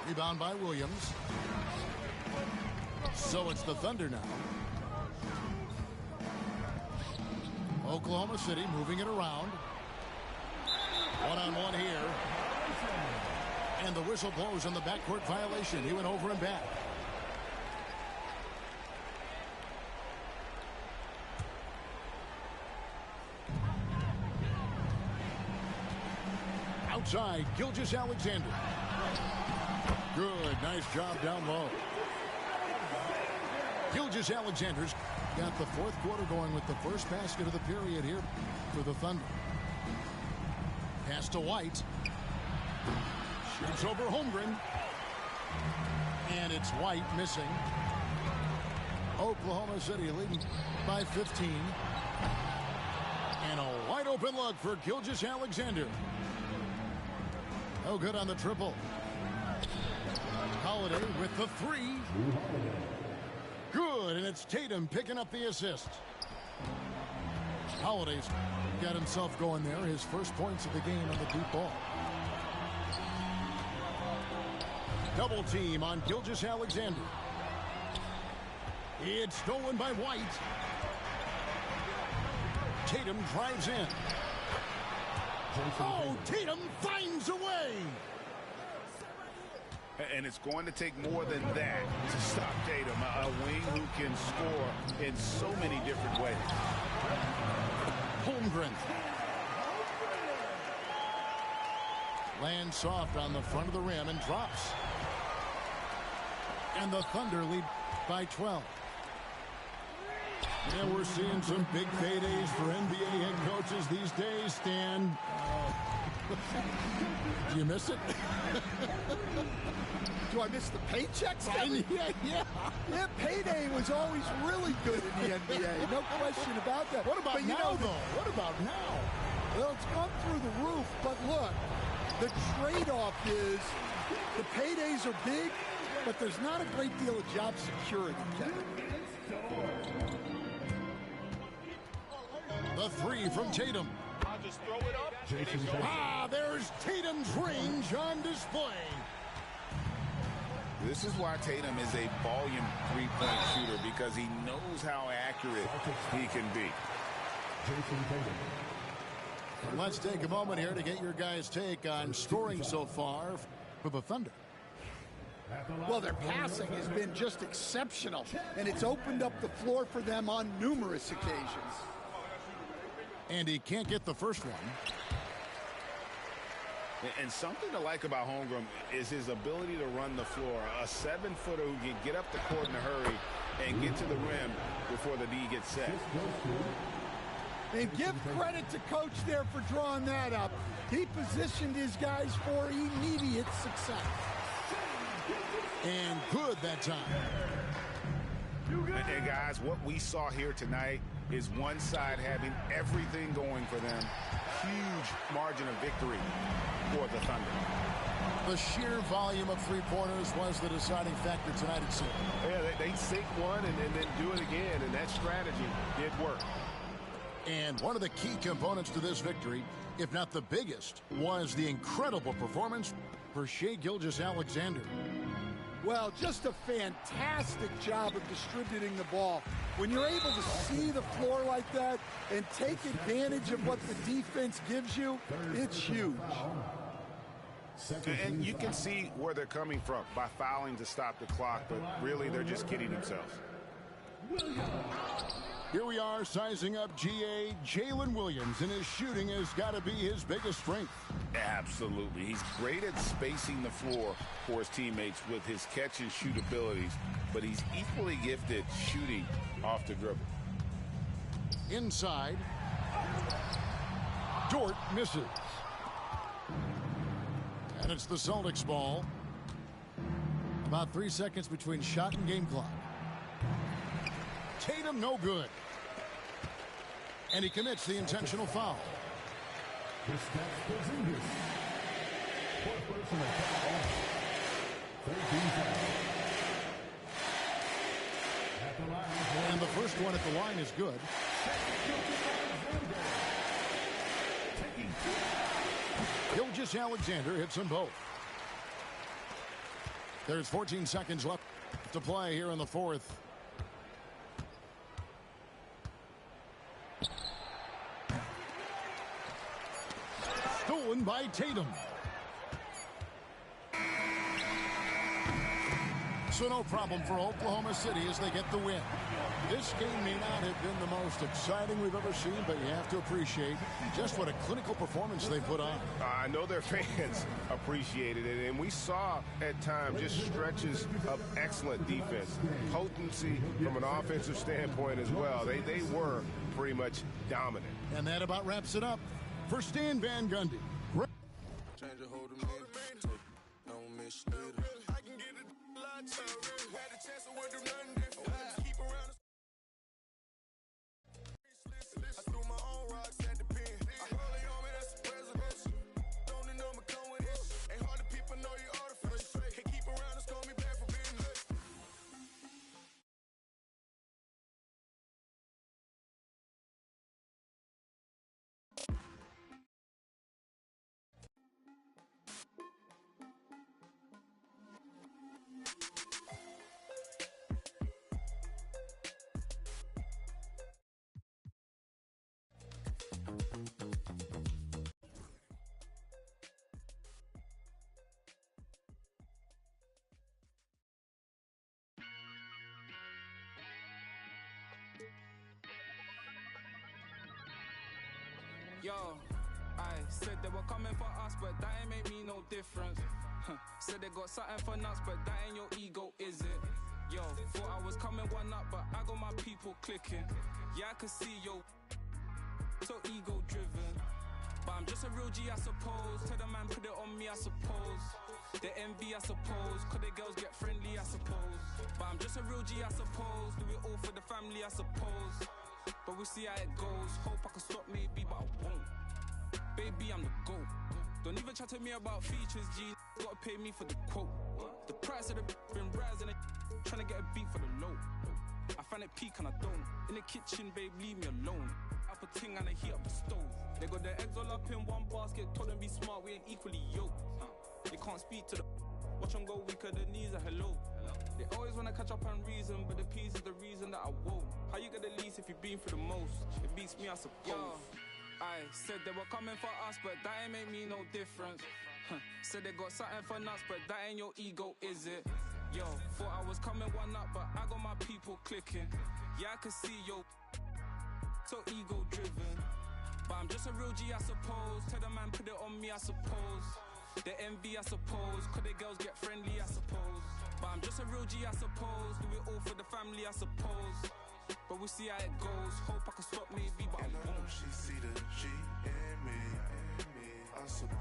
Rebound by Williams. So it's the Thunder now. Oklahoma City moving it around. One-on-one here. And the whistle blows on the backcourt violation. He went over and back. Outside, Gilgeous-Alexander. Good, nice job down low. Gilgeous-Alexander's got the fourth quarter going with the first basket of the period here for the Thunder. Pass to White. Shoots over Holmgren. And it's White missing. Oklahoma City leading by 15. And a wide open look for Gilgeous-Alexander. No good on the triple. Holiday with the three. Good, and it's Tatum picking up the assist. Holiday's got himself going there. His first points of the game on the deep ball. Double team on Gilgeous-Alexander. It's stolen by White. Tatum drives in. Oh, Tatum finds a way. And it's going to take more than that to stop Tatum, a wing who can score in so many different ways. Holmgren. Lands soft on the front of the rim and drops. And the Thunder lead by 12. And we're seeing some big paydays for NBA head coaches these days, Stan. Do you miss it? Do I miss the paychecks? Yeah. Payday was always really good in the NBA. No question about that. What about now, though? What about now? Well, it's gone through the roof, but look, the trade-off is the paydays are big, but there's not a great deal of job security, Kevin. The three from Tatum. I'll just throw it up. There's Tatum's range on display. This is why Tatum is a volume three-point shooter, because he knows how accurate he can be. Let's take a moment here to get your guys' take on scoring so far for the Thunder. Well, their passing has been just exceptional, and it's opened up the floor for them on numerous occasions. And he can't get the first one. And something to like about Holmgren is his ability to run the floor. A 7-footer who can get up the court in a hurry and get to the rim before the D gets set. And give credit to Coach there for drawing that up. He positioned his guys for immediate success. And good that time. And guys, what we saw here tonight is one side having everything going for them. Huge margin of victory for the Thunder. The sheer volume of three-pointers was the deciding factor tonight, it seemed. Yeah, they sink one and then do it again, and that strategy did work. And one of the key components to this victory, if not the biggest, was the incredible performance for Shai Gilgeous-Alexander. Well, just a fantastic job of distributing the ball. When you're able to see the floor like that and take advantage of what the defense gives you, it's huge. And you can see where they're coming from by fouling to stop the clock, but really they're just kidding themselves. Here we are sizing up GA Jalen Williams, and his shooting has got to be his biggest strength. Absolutely. He's great at spacing the floor for his teammates with his catch and shoot abilities, but he's equally gifted shooting off the dribble. Inside. Dort misses. And it's the Celtics ball. About 3 seconds between shot and game clock. Tatum no good. And he commits the intentional foul. And the first one at the line is good. Gilgeous-Alexander hits them both. There's 14 seconds left to play here in the fourth. Stolen by Tatum. So no problem for Oklahoma City as they get the win. This game may not have been the most exciting we've ever seen, but you have to appreciate just what a clinical performance they put on. I know their fans appreciated it, and we saw at times just stretches of excellent defense, potency from an offensive standpoint as well. They were pretty much dominant. And that about wraps it up for Stan Van Gundy. Change a hold of me. Don't miss later. I can get it a lot cheaper. Had a chance to win do nothing different. Keep around I threw my own rocks at the pen. I rolling on me, that's the presidential. Don't the number come with it. Ain't hard to people know you artificial. Can't keep around us, call me back for business. Yo, I said they were coming for us, but that ain't make me no difference. Said they got something for nuts, but that ain't your ego, is it? Yo, thought I was coming one up, but I got my people clicking. Yeah, I can see yo, so ego driven. But I'm just a real G, I suppose. Tell the man put it on me, I suppose. The envy, I suppose. Could the girls get friendly, I suppose. But I'm just a real G, I suppose. Do it all for the family, I suppose. But we'll see how it goes. Hope I can stop maybe, but I won't. Baby, I'm the GOAT. Don't even chat to me about features, G. Gotta pay me for the quote. The price of the been rising, trying to get a beat for the low. I find it peak and I don't. In the kitchen, babe, leave me alone. Up a ting and I heat up the stove. They got their eggs all up in one basket. Told them be smart, we ain't equally yoked. They can't speak to the watch them go weaker, the knees are hello. They always wanna catch up on reason, but the peace is the reason that I won't. How you get the least if you've been through the most? It beats me, I suppose. Yo, I said they were coming for us, but that ain't make me no difference. Said they got something for nuts, but that ain't your ego, is it? Yo, thought I was coming one up, but I got my people clicking. Yeah, I can see yo, so ego driven. But I'm just a real G, I suppose. Tell the man put it on me, I suppose. The envy, I suppose. Could the girls get friendly, I suppose. But I'm just a real G, I suppose. Do it all for the family, I suppose. But we'll see how it goes. Hope I can stop maybe, but I won't. She see the G in me. I suppose.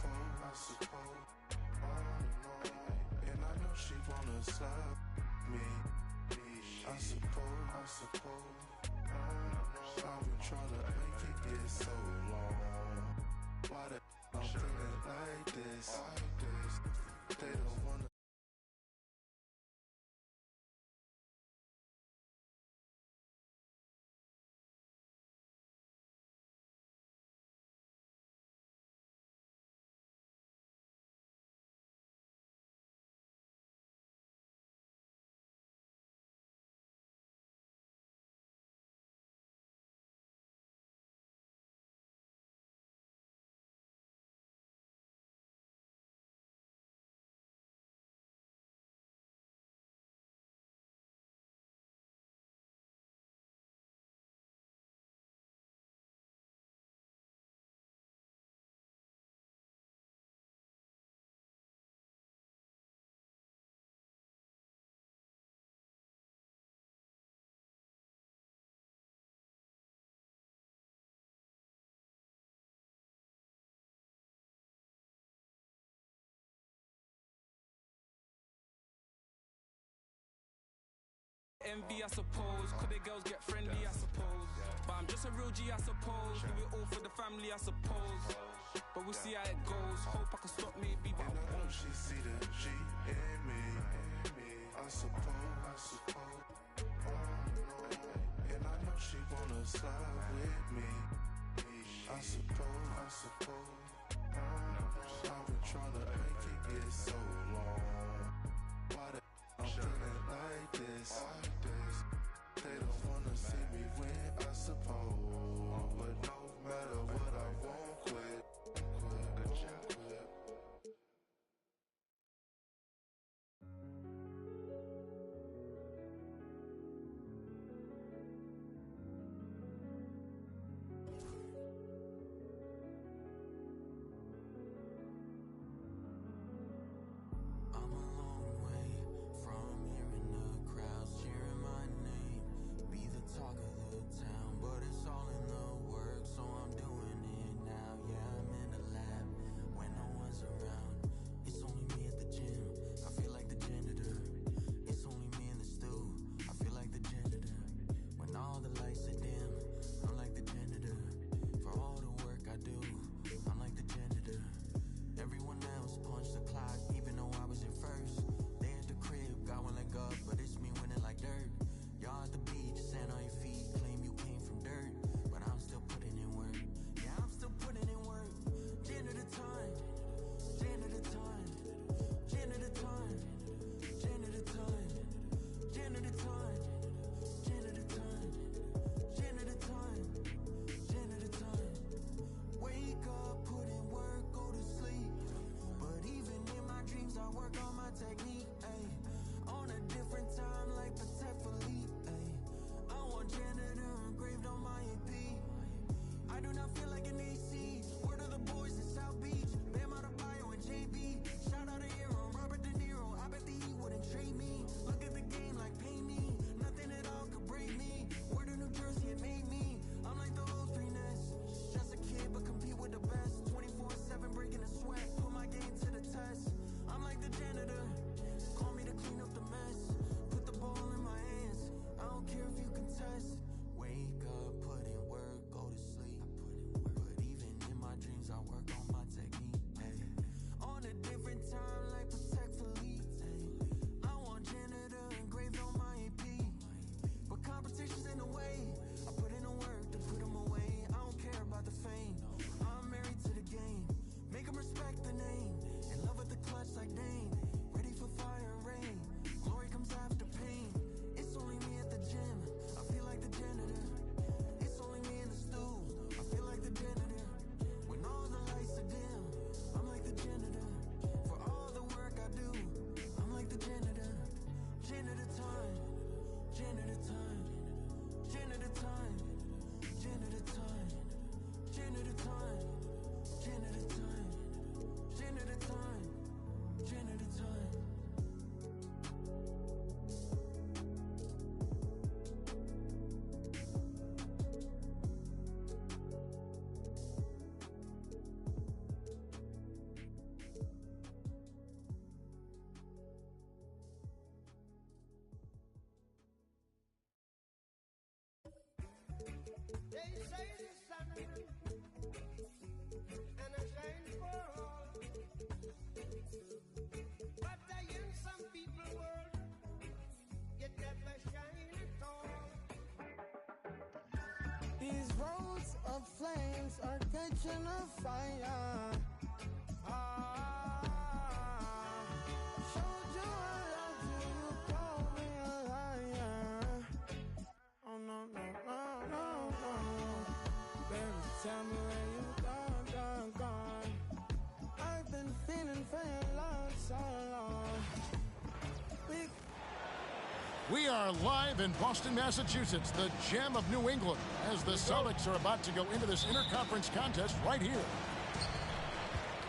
And I know she wanna slap me. I suppose. I've been trying to make it get so long. Why the I'm feeling like this? They don't wanna Envy, I suppose. Could the girls get friendly, I suppose. But I'm just a real G, I suppose. Do it all for the family, I suppose. But we'll see how it goes. Hope I can stop maybe, but I won't. She see the G in me. I suppose. And I know she wanna slide with me. I suppose. I've been trying to make it get so long. Why the I'm feeling like this? They don't wanna see me win, I suppose. But no matter what, I won't quit. Good job. These roads of flames are catching a fire. Showed you I loved you, you called me a liar. Oh no, no, no, no, no. Baby, tell me where you gone. I've been feeling for your love so long. We are live in Boston, Massachusetts, the gem of New England, as the Celtics are about to go into this interconference contest right here.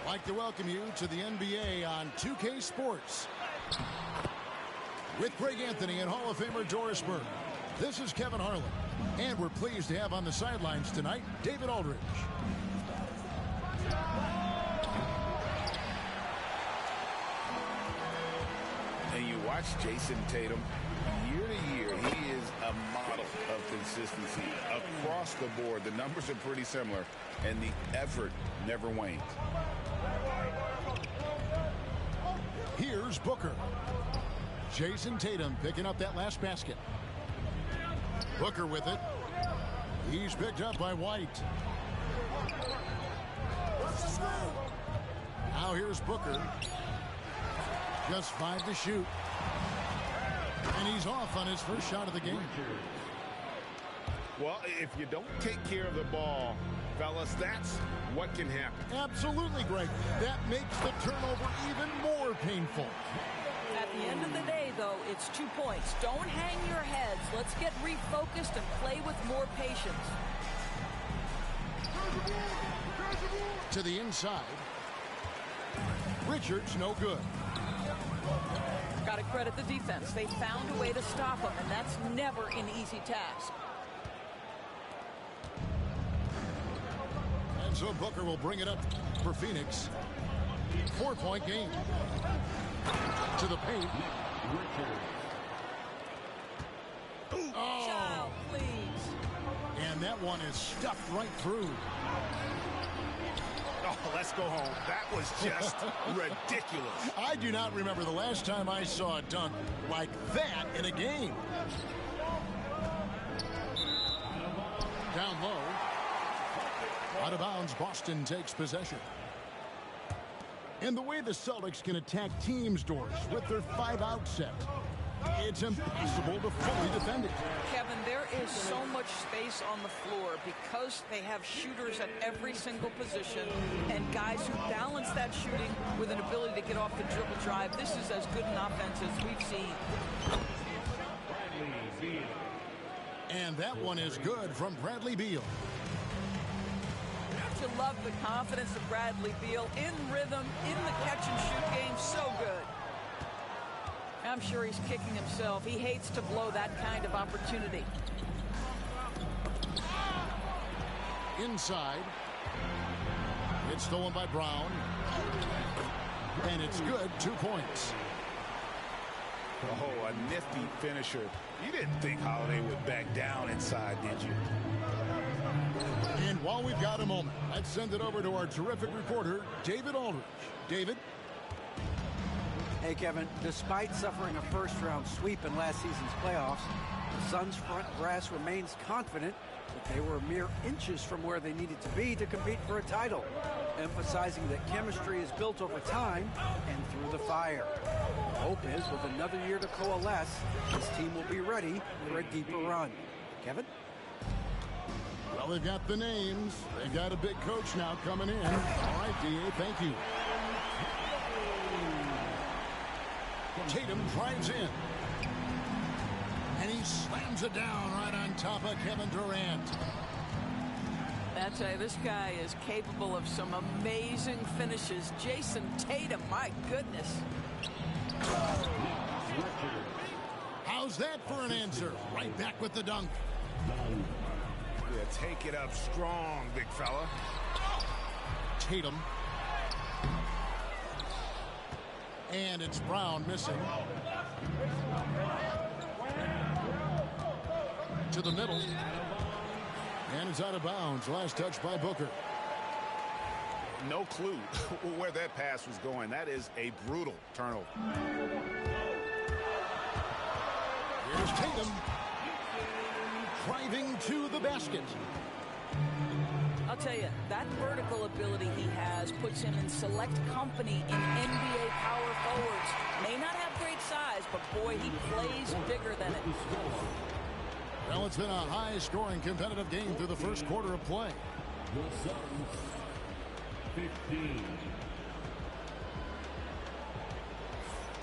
I'd like to welcome you to the NBA on 2K Sports. With Greg Anthony and Hall of Famer Doris Burke, this is Kevin Harlan, and we're pleased to have on the sidelines tonight David Aldridge. And you watch Jason Tatum. Year to year, he is a model of consistency. Across the board, the numbers are pretty similar, and the effort never wanes. Here's Booker. Jason Tatum picking up that last basket. Booker with it. He's picked up by White. Now here's Booker. Just 5 to shoot. And he's off on his first shot of the game. Well, if you don't take care of the ball, fellas, that's what can happen. Absolutely, Greg. That makes the turnover even more painful. At the end of the day, though, it's 2 points. Don't hang your heads. Let's get refocused and play with more patience. To the inside. Richards, no good. Got to credit the defense. They found a way to stop him, and that's never an easy task. And so Booker will bring it up for Phoenix. 4-point game. To the paint. Oh! Child, please. And that one is stuffed right through. Oh, let's go home. That was just ridiculous. I do not remember the last time I saw a dunk like that in a game. Down low. Out of bounds, Boston takes possession. And the way the Celtics can attack teams, Doris, with their 5-out set, it's impossible to fully defend it. Kevin, there is so much space on the floor because they have shooters at every single position and guys who balance that shooting with an ability to get off the dribble drive. This is as good an offense as we've seen. And that one is good from Bradley Beal. You love the confidence of Bradley Beal in rhythm, in the catch-and-shoot game. So good. I'm sure he's kicking himself. He hates to blow that kind of opportunity. Inside. It's stolen by Brown. And it's good. 2 points. Oh, a nifty finisher. You didn't think Holiday would back down inside, did you? And while we've got a moment, let's send it over to our terrific reporter, David Aldridge. David? Hey, Kevin, despite suffering a first-round sweep in last season's playoffs, the Suns' front brass remains confident that they were mere inches from where they needed to be to compete for a title, emphasizing that chemistry is built over time and through the fire. The hope is, with another year to coalesce, this team will be ready for a deeper run. Kevin? Well, they've got the names. They've got a big coach now coming in. All right, D.A., thank you. Tatum drives in. And he slams it down right on top of Kevin Durant. I tell you, this guy is capable of some amazing finishes. Jason Tatum, my goodness. How's that for an answer? Right back with the dunk. Yeah, take it up strong, big fella. Tatum. And it's Brown missing. To the middle. And it's out of bounds. Last touch by Booker. No clue where that pass was going. That is a brutal turnover. Here's Tatum. Driving to the basket. I'll tell you, that vertical ability he has puts him in select company in NBA power forwards. May not have great size, but boy, he plays bigger than it. Well, it's been a high-scoring competitive game through the first quarter of play. The Suns, 15.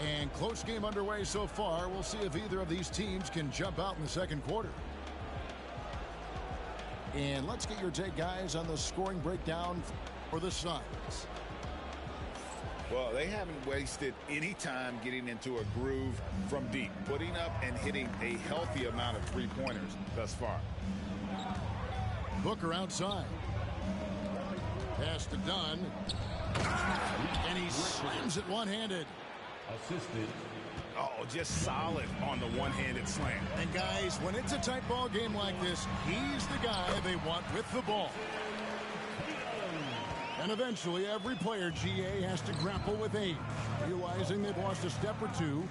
And close game underway so far. We'll see if either of these teams can jump out in the second quarter. And let's get your take, guys, on the scoring breakdown for the Suns. Well, they haven't wasted any time getting into a groove from deep, putting up and hitting a healthy amount of three-pointers thus far. Booker outside. Pass to Dunn. And he slams it one-handed. Assisted. Oh, just solid on the one-handed slam. And guys, when it's a tight ball game like this, he's the guy they want with the ball. And eventually, every player, GA, has to grapple with age, realizing they've lost a step or two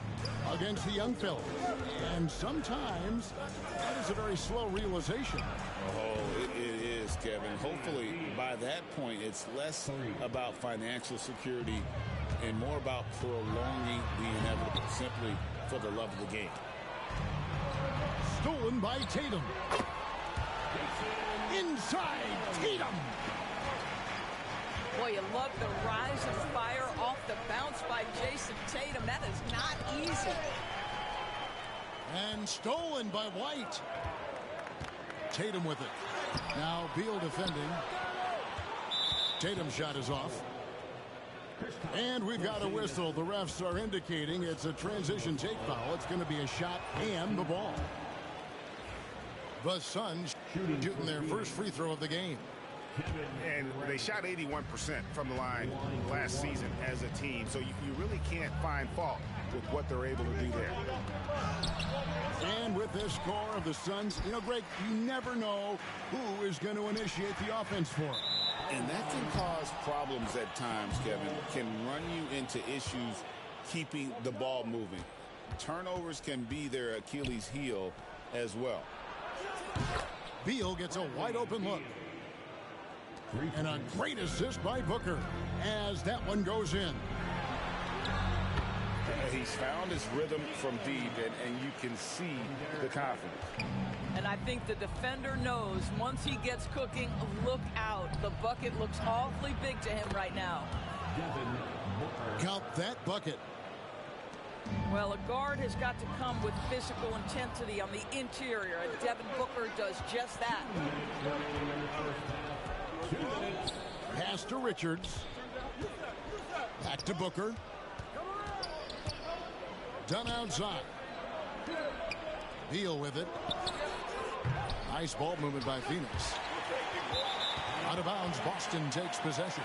against the young fellas. And sometimes, that is a very slow realization. Oh, it is, Kevin. Hopefully, by that point, it's less about financial security and more about prolonging the inevitable, simply for the love of the game. Stolen by Tatum. Inside, Tatum. Boy, you love the rise and fire off the bounce by Jason Tatum. That is not easy. And stolen by White. Tatum with it. Now Beal defending. Tatum's shot is off. And we've got a whistle. The refs are indicating it's a transition take foul. It's going to be a shot and the ball. The Suns shooting their first free throw of the game. And they shot 81% from the line last season as a team, so you really can't find fault with what they're able to do there. And with this score of the Suns, you know, Greg, you never know who is going to initiate the offense for them. And that can cause problems at times, Kevin. Can run you into issues keeping the ball moving. Turnovers can be their Achilles heel as well. Beal gets a wide open look. And a great assist by Booker as that one goes in. He's found his rhythm from deep, and you can see the confidence. And I think the defender knows once he gets cooking, look out. The bucket looks awfully big to him right now. Count that bucket. Well, a guard has got to come with physical intensity on the interior, and Devin Booker does just that. Pass to Richards. Back to Booker. Done outside. Beal with it. Nice ball movement by Phoenix. Out of bounds, Boston takes possession.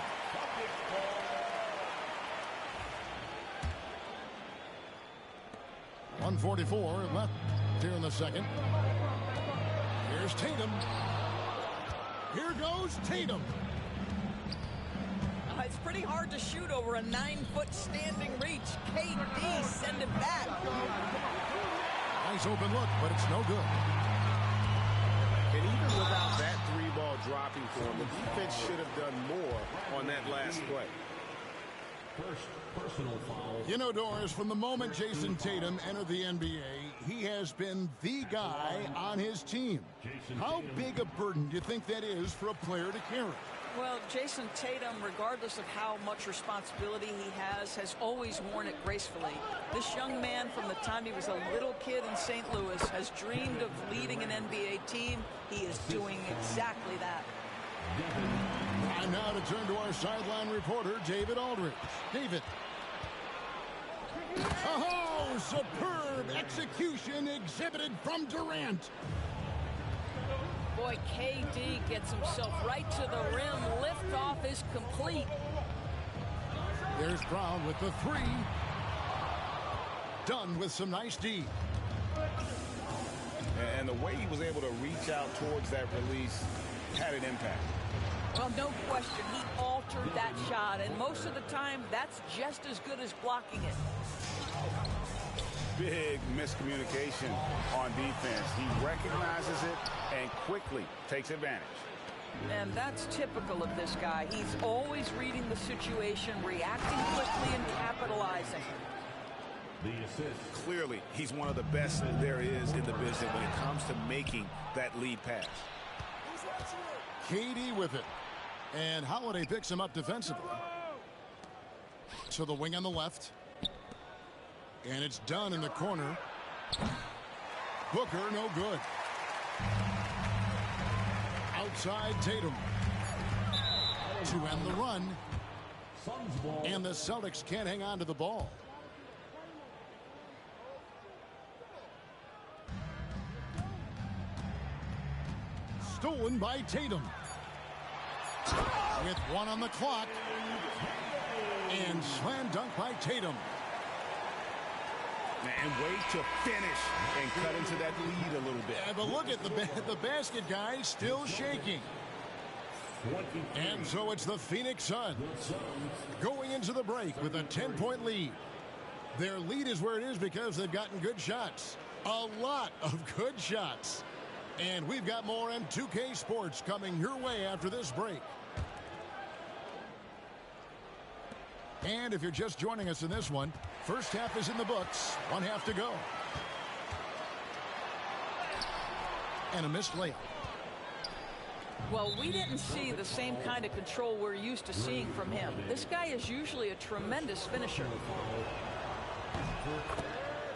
.144 left here in the second. Here's Tatum. Here goes Tatum. It's pretty hard to shoot over a 9-foot standing reach. KD send it back. Nice open look, but it's no good. And even without that three-ball dropping for him, the defense should have done more on that last play. First personal foul. You know, Doris, from the moment Jason Tatum entered the NBA, he has been the guy on his team. How big a burden do you think that is for a player to carry? Well, Jason Tatum, regardless of how much responsibility he has always worn it gracefully. This young man, from the time he was a little kid in St. Louis, has dreamed of leading an NBA team. He is doing exactly that. And now to turn to our sideline reporter, David Aldridge. David. Oh, superb execution exhibited from Durant. Boy, KD gets himself right to the rim. Liftoff is complete. There's Brown with the three. Done with some nice D. And the way he was able to reach out towards that release had an impact. Well, no question, he altered that shot, and most of the time, that's just as good as blocking it. Big miscommunication on defense. He recognizes it and quickly takes advantage. And that's typical of this guy. He's always reading the situation, reacting quickly, and capitalizing. The assist. Clearly, he's one of the best there is in the business when it comes to making that lead pass. KD with it. And Holiday picks him up defensively. To the wing on the left. And it's done in the corner. Booker, no good. Outside Tatum. To end the run. And the Celtics can't hang on to the ball. Stolen by Tatum. With one on the clock. And slam dunk by Tatum. And wait to finish and cut into that lead a little bit. Yeah, but look at the basket, guys, still shaking. And so it's the Phoenix Suns going into the break with a 10-point lead. Their lead is where it is because they've gotten good shots. A lot of good shots. And we've got more M2K Sports coming your way after this break. And if you're just joining us in this one, first half is in the books. One half to go. And a missed layup. Well, we didn't see the same kind of control we're used to seeing from him. This guy is usually a tremendous finisher.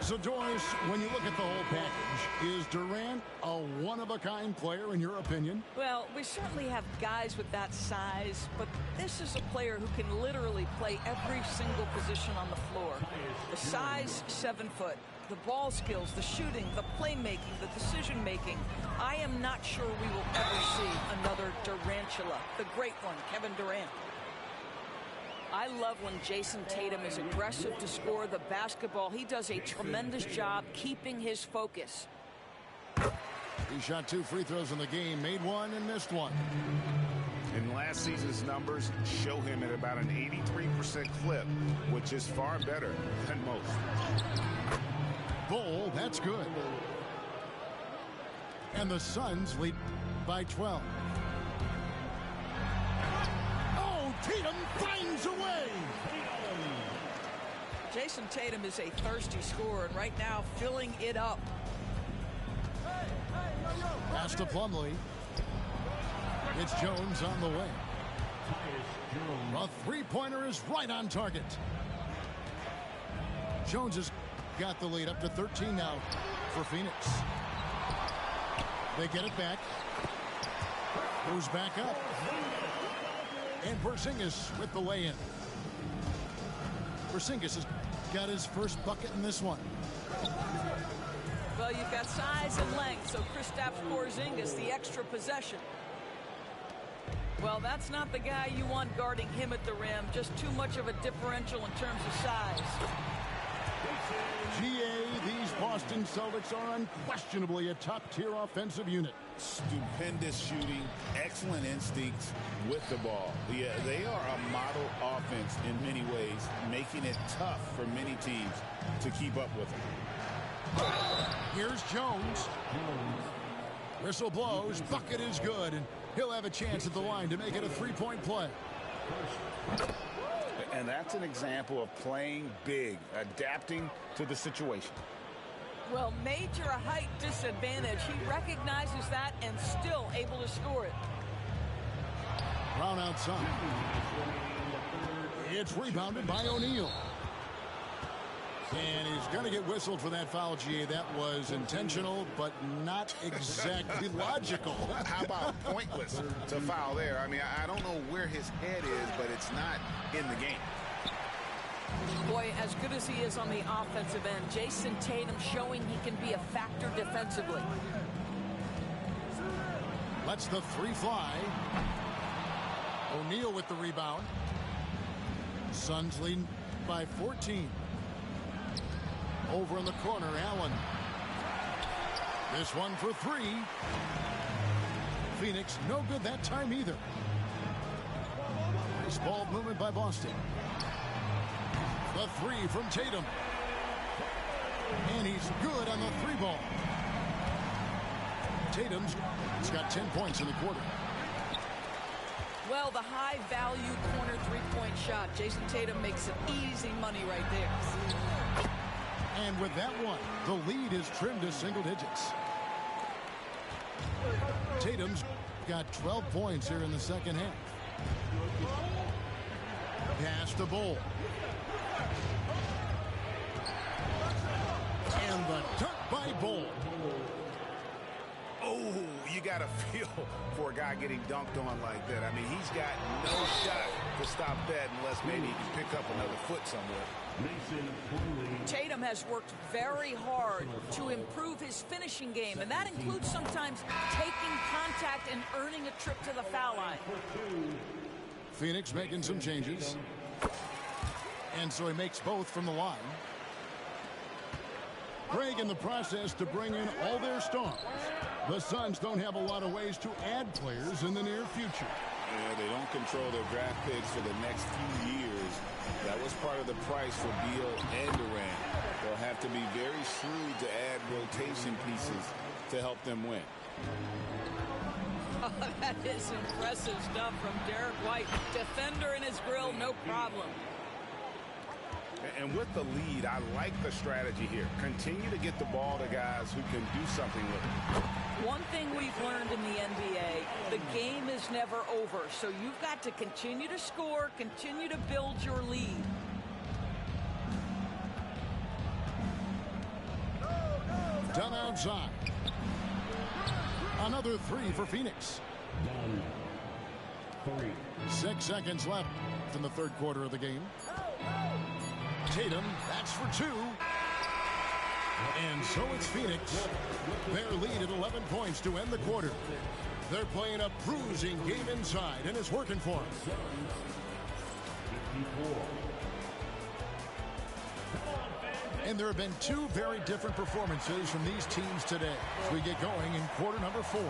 So, Doris, when you look at the whole package, is Durant a one-of-a-kind player in your opinion? Well, we certainly have guys with that size, but this is a player who can literally play every single position on the floor. The size, 7 foot. The ball skills, the shooting, the playmaking, the decision-making. I am not sure we will ever see another Durantula, the great one, Kevin Durant. I love when Jason Tatum is aggressive to score the basketball. He does a tremendous job keeping his focus. He shot 2 free throws in the game, made 1 and missed 1. And last season's numbers show him at about an 83% clip, which is far better than most. Bull, that's good. And the Suns lead by 12. Oh, Tatum finds a way. Jason Tatum is a thirsty scorer, and right now filling it up. Pass to Plumlee. It's Jones on the way. A three-pointer is right on target. Jones has got the lead up to 13 now for Phoenix. They get it back. Goes back up. And Porzingis with the lay-in. Porzingis has got his first bucket in this one. Well, you've got size and length, so Kristaps Porzingis, the extra possession. Well, that's not the guy you want guarding him at the rim. Just too much of a differential in terms of size. GA, these Boston Celtics are unquestionably a top-tier offensive unit. Stupendous shooting, excellent instincts with the ball. Yeah, they are a model offense in many ways, making it tough for many teams to keep up with them. Here's Jones. Whistle blows. Bucket is good, and he'll have a chance at the line to make it a three-point play. And that's an example of playing big, adapting to the situation. Well, major height disadvantage. He recognizes that and still able to score it. Brown outside. It's rebounded by O'Neal. And he's going to get whistled for that foul, GA. That was intentional, but not exactly logical. How about pointless to foul there? I mean, I don't know where his head is, but it's not in the game. Boy, as good as he is on the offensive end, Jason Tatum showing he can be a factor defensively. Lets the three fly. O'Neal with the rebound. Suns lead by 14. Over in the corner, Allen. This one for three. Phoenix, no good that time either. Nice ball movement by Boston. The three from Tatum. And he's good on the three ball. Tatum's got 10 points in the quarter. Well, the high-value corner three-point shot. Jason Tatum makes it easy money right there. And with that one, the lead is trimmed to single digits. Tatum's got 12 points here in the second half. Pass to Bull. And the dunk by Bull. Oh, you got to feel for a guy getting dunked on like that. I mean, he's got no shot to stop that unless maybe he can pick up another foot somewhere. Tatum has worked very hard to improve his finishing game, and that includes sometimes taking contact and earning a trip to the foul line. Phoenix making some changes. And so he makes both from the line. Greg, in the process to bring in all their stars, the Suns don't have a lot of ways to add players in the near future. Yeah, they don't control their draft picks for the next few years. That was part of the price for Beal and Durant. They'll have to be very shrewd to add rotation pieces to help them win. Oh, that is impressive stuff from Derek White. Defender in his grill, no problem. And with the lead, I like the strategy here. Continue to get the ball to guys who can do something with it. One thing we've learned in the NBA, the game is never over. So you've got to continue to score, continue to build your lead. Done outside. Another three for Phoenix. Done. 3. 6 seconds left in the third quarter of the game. Tatum, that's for 2. And so it's Phoenix. Their lead at 11 points to end the quarter. They're playing a bruising game inside, and it's working for them. And there have been 2 very different performances from these teams today as we get going in quarter number 4.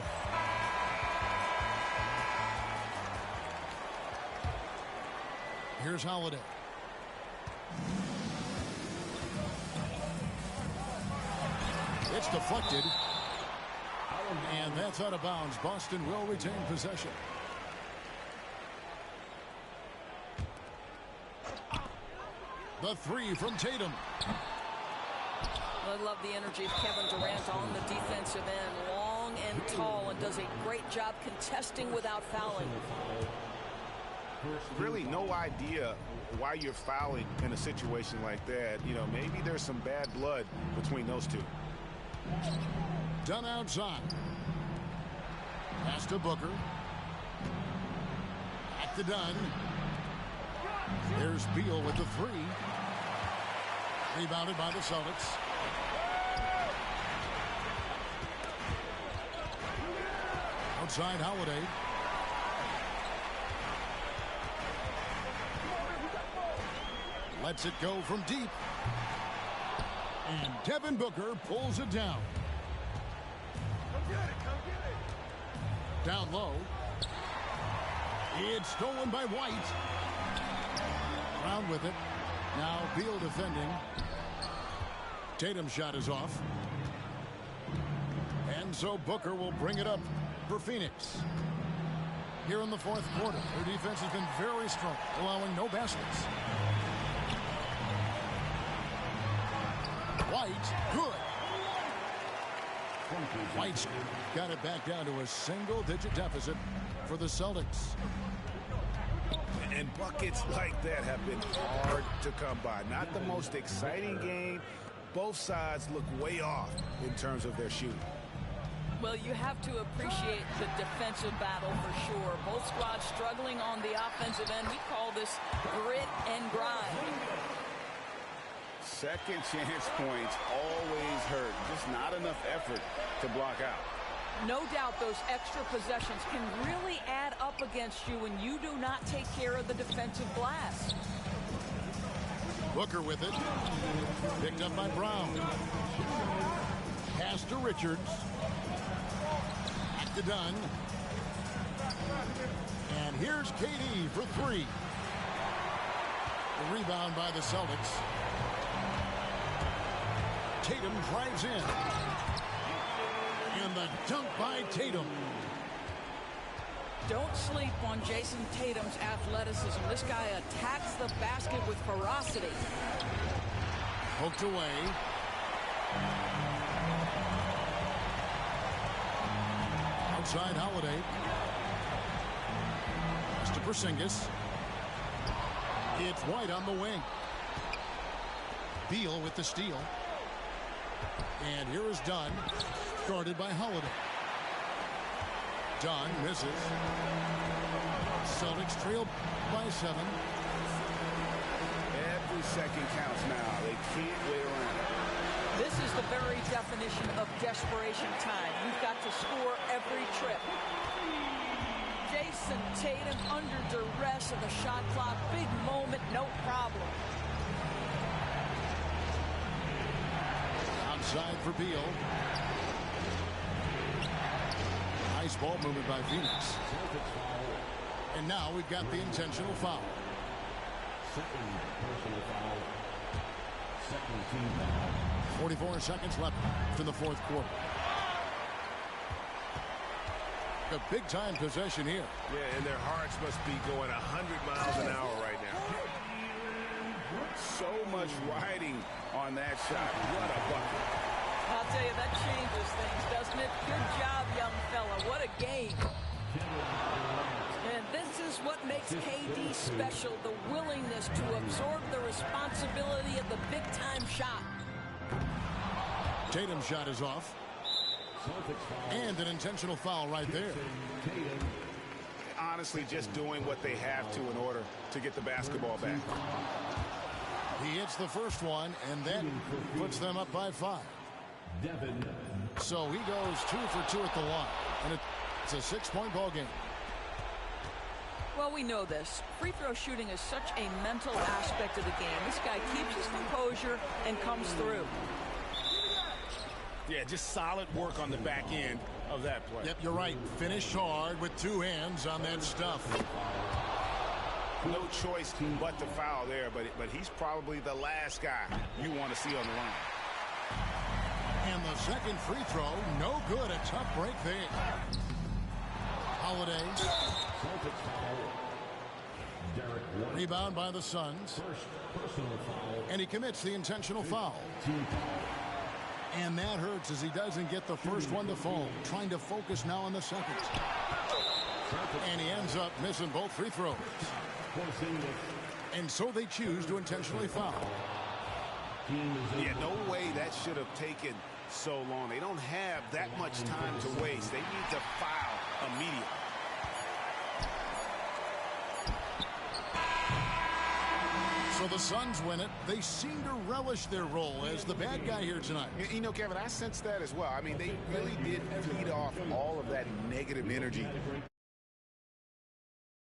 Here's Holiday. It's deflected. And that's out of bounds. Boston will retain possession. The 3 from Tatum. I love the energy of Kevin Durant on the defensive end. Long and tall, and does a great job contesting without fouling. Really no idea why you're fouling in a situation like that. You know, maybe there's some bad blood between those two. Done outside. Pass to Booker. Back to Dunn. There's Beal with the 3. Rebounded by the Celtics. Outside Holiday. Lets it go from deep. And Devin Booker pulls it down. Down low. It's stolen by White. Brown with it. Now Beal defending. Tatum's shot is off. And so Booker will bring it up for Phoenix. Here in the fourth quarter, their defense has been very strong, allowing no baskets. White, good. White's got it back down to a single-digit deficit for the Celtics. And buckets like that have been hard to come by. Not the most exciting game. Both sides look way off in terms of their shooting. Well, you have to appreciate the defensive battle for sure. Both squads struggling on the offensive end. We call this grit and grind. Second chance points always hurt. Just not enough effort to block out. No doubt those extra possessions can really add up against you when you do not take care of the defensive glass. Booker with it. Picked up by Brown. Pass to Richards. Back to Dunn. And here's KD for 3. The rebound by the Celtics. Tatum drives in. And the dunk by Tatum. Don't sleep on Jason Tatum's athleticism. This guy attacks the basket with ferocity. Poked away. Outside Holiday. Pass to Porzingis. It's White on the wing. Beal with the steal. And here is Dunn, guarded by Holiday. Dunn misses. Celtics trail by 7. Every second counts now. They can't wait around. This is the very definition of desperation time. You've got to score every trip. Jason Tatum under duress of the shot clock. Big moment, no problem. inside for Beal. Nice ball movement by Phoenix. And now we've got the intentional foul. Second personal foul. Second team foul. 44 seconds left in the fourth quarter. A big-time possession here. Yeah, and their hearts must be going 100 miles an hour right now. So much riding on that shot. What a bucket. I'll tell you, that changes things, doesn't it? Good job, young fella. What a game. And this is what makes KD special, the willingness to absorb the responsibility of the big-time shot. Tatum's shot is off. And an intentional foul right there. Honestly, just doing what they have to in order to get the basketball back. He hits the first one, and that puts them up by 5. So he goes 2 for 2 at the line. And it's a 6-point ball game. Well, we know this. Free throw shooting is such a mental aspect of the game. This guy keeps his composure and comes through. Yeah, just solid work on the back end of that play. Yep, you're right. Finished hard with 2 hands on that stuff. No choice but to foul there, but he's probably the last guy you want to see on the line. And the second free throw, no good. A tough break there. Holiday. Rebound by the Suns. And he commits the intentional foul. And that hurts as he doesn't get the first one to fall. Trying to focus now on the second. And he ends up missing both free throws. And so they choose to intentionally foul. Yeah, no way that should have taken so long. They don't have that much time to waste. They need to foul immediately. So the Suns win it. They seem to relish their role as the bad guy here tonight. You know, Kevin, I sense that as well. I mean, they really did feed off all of that negative energy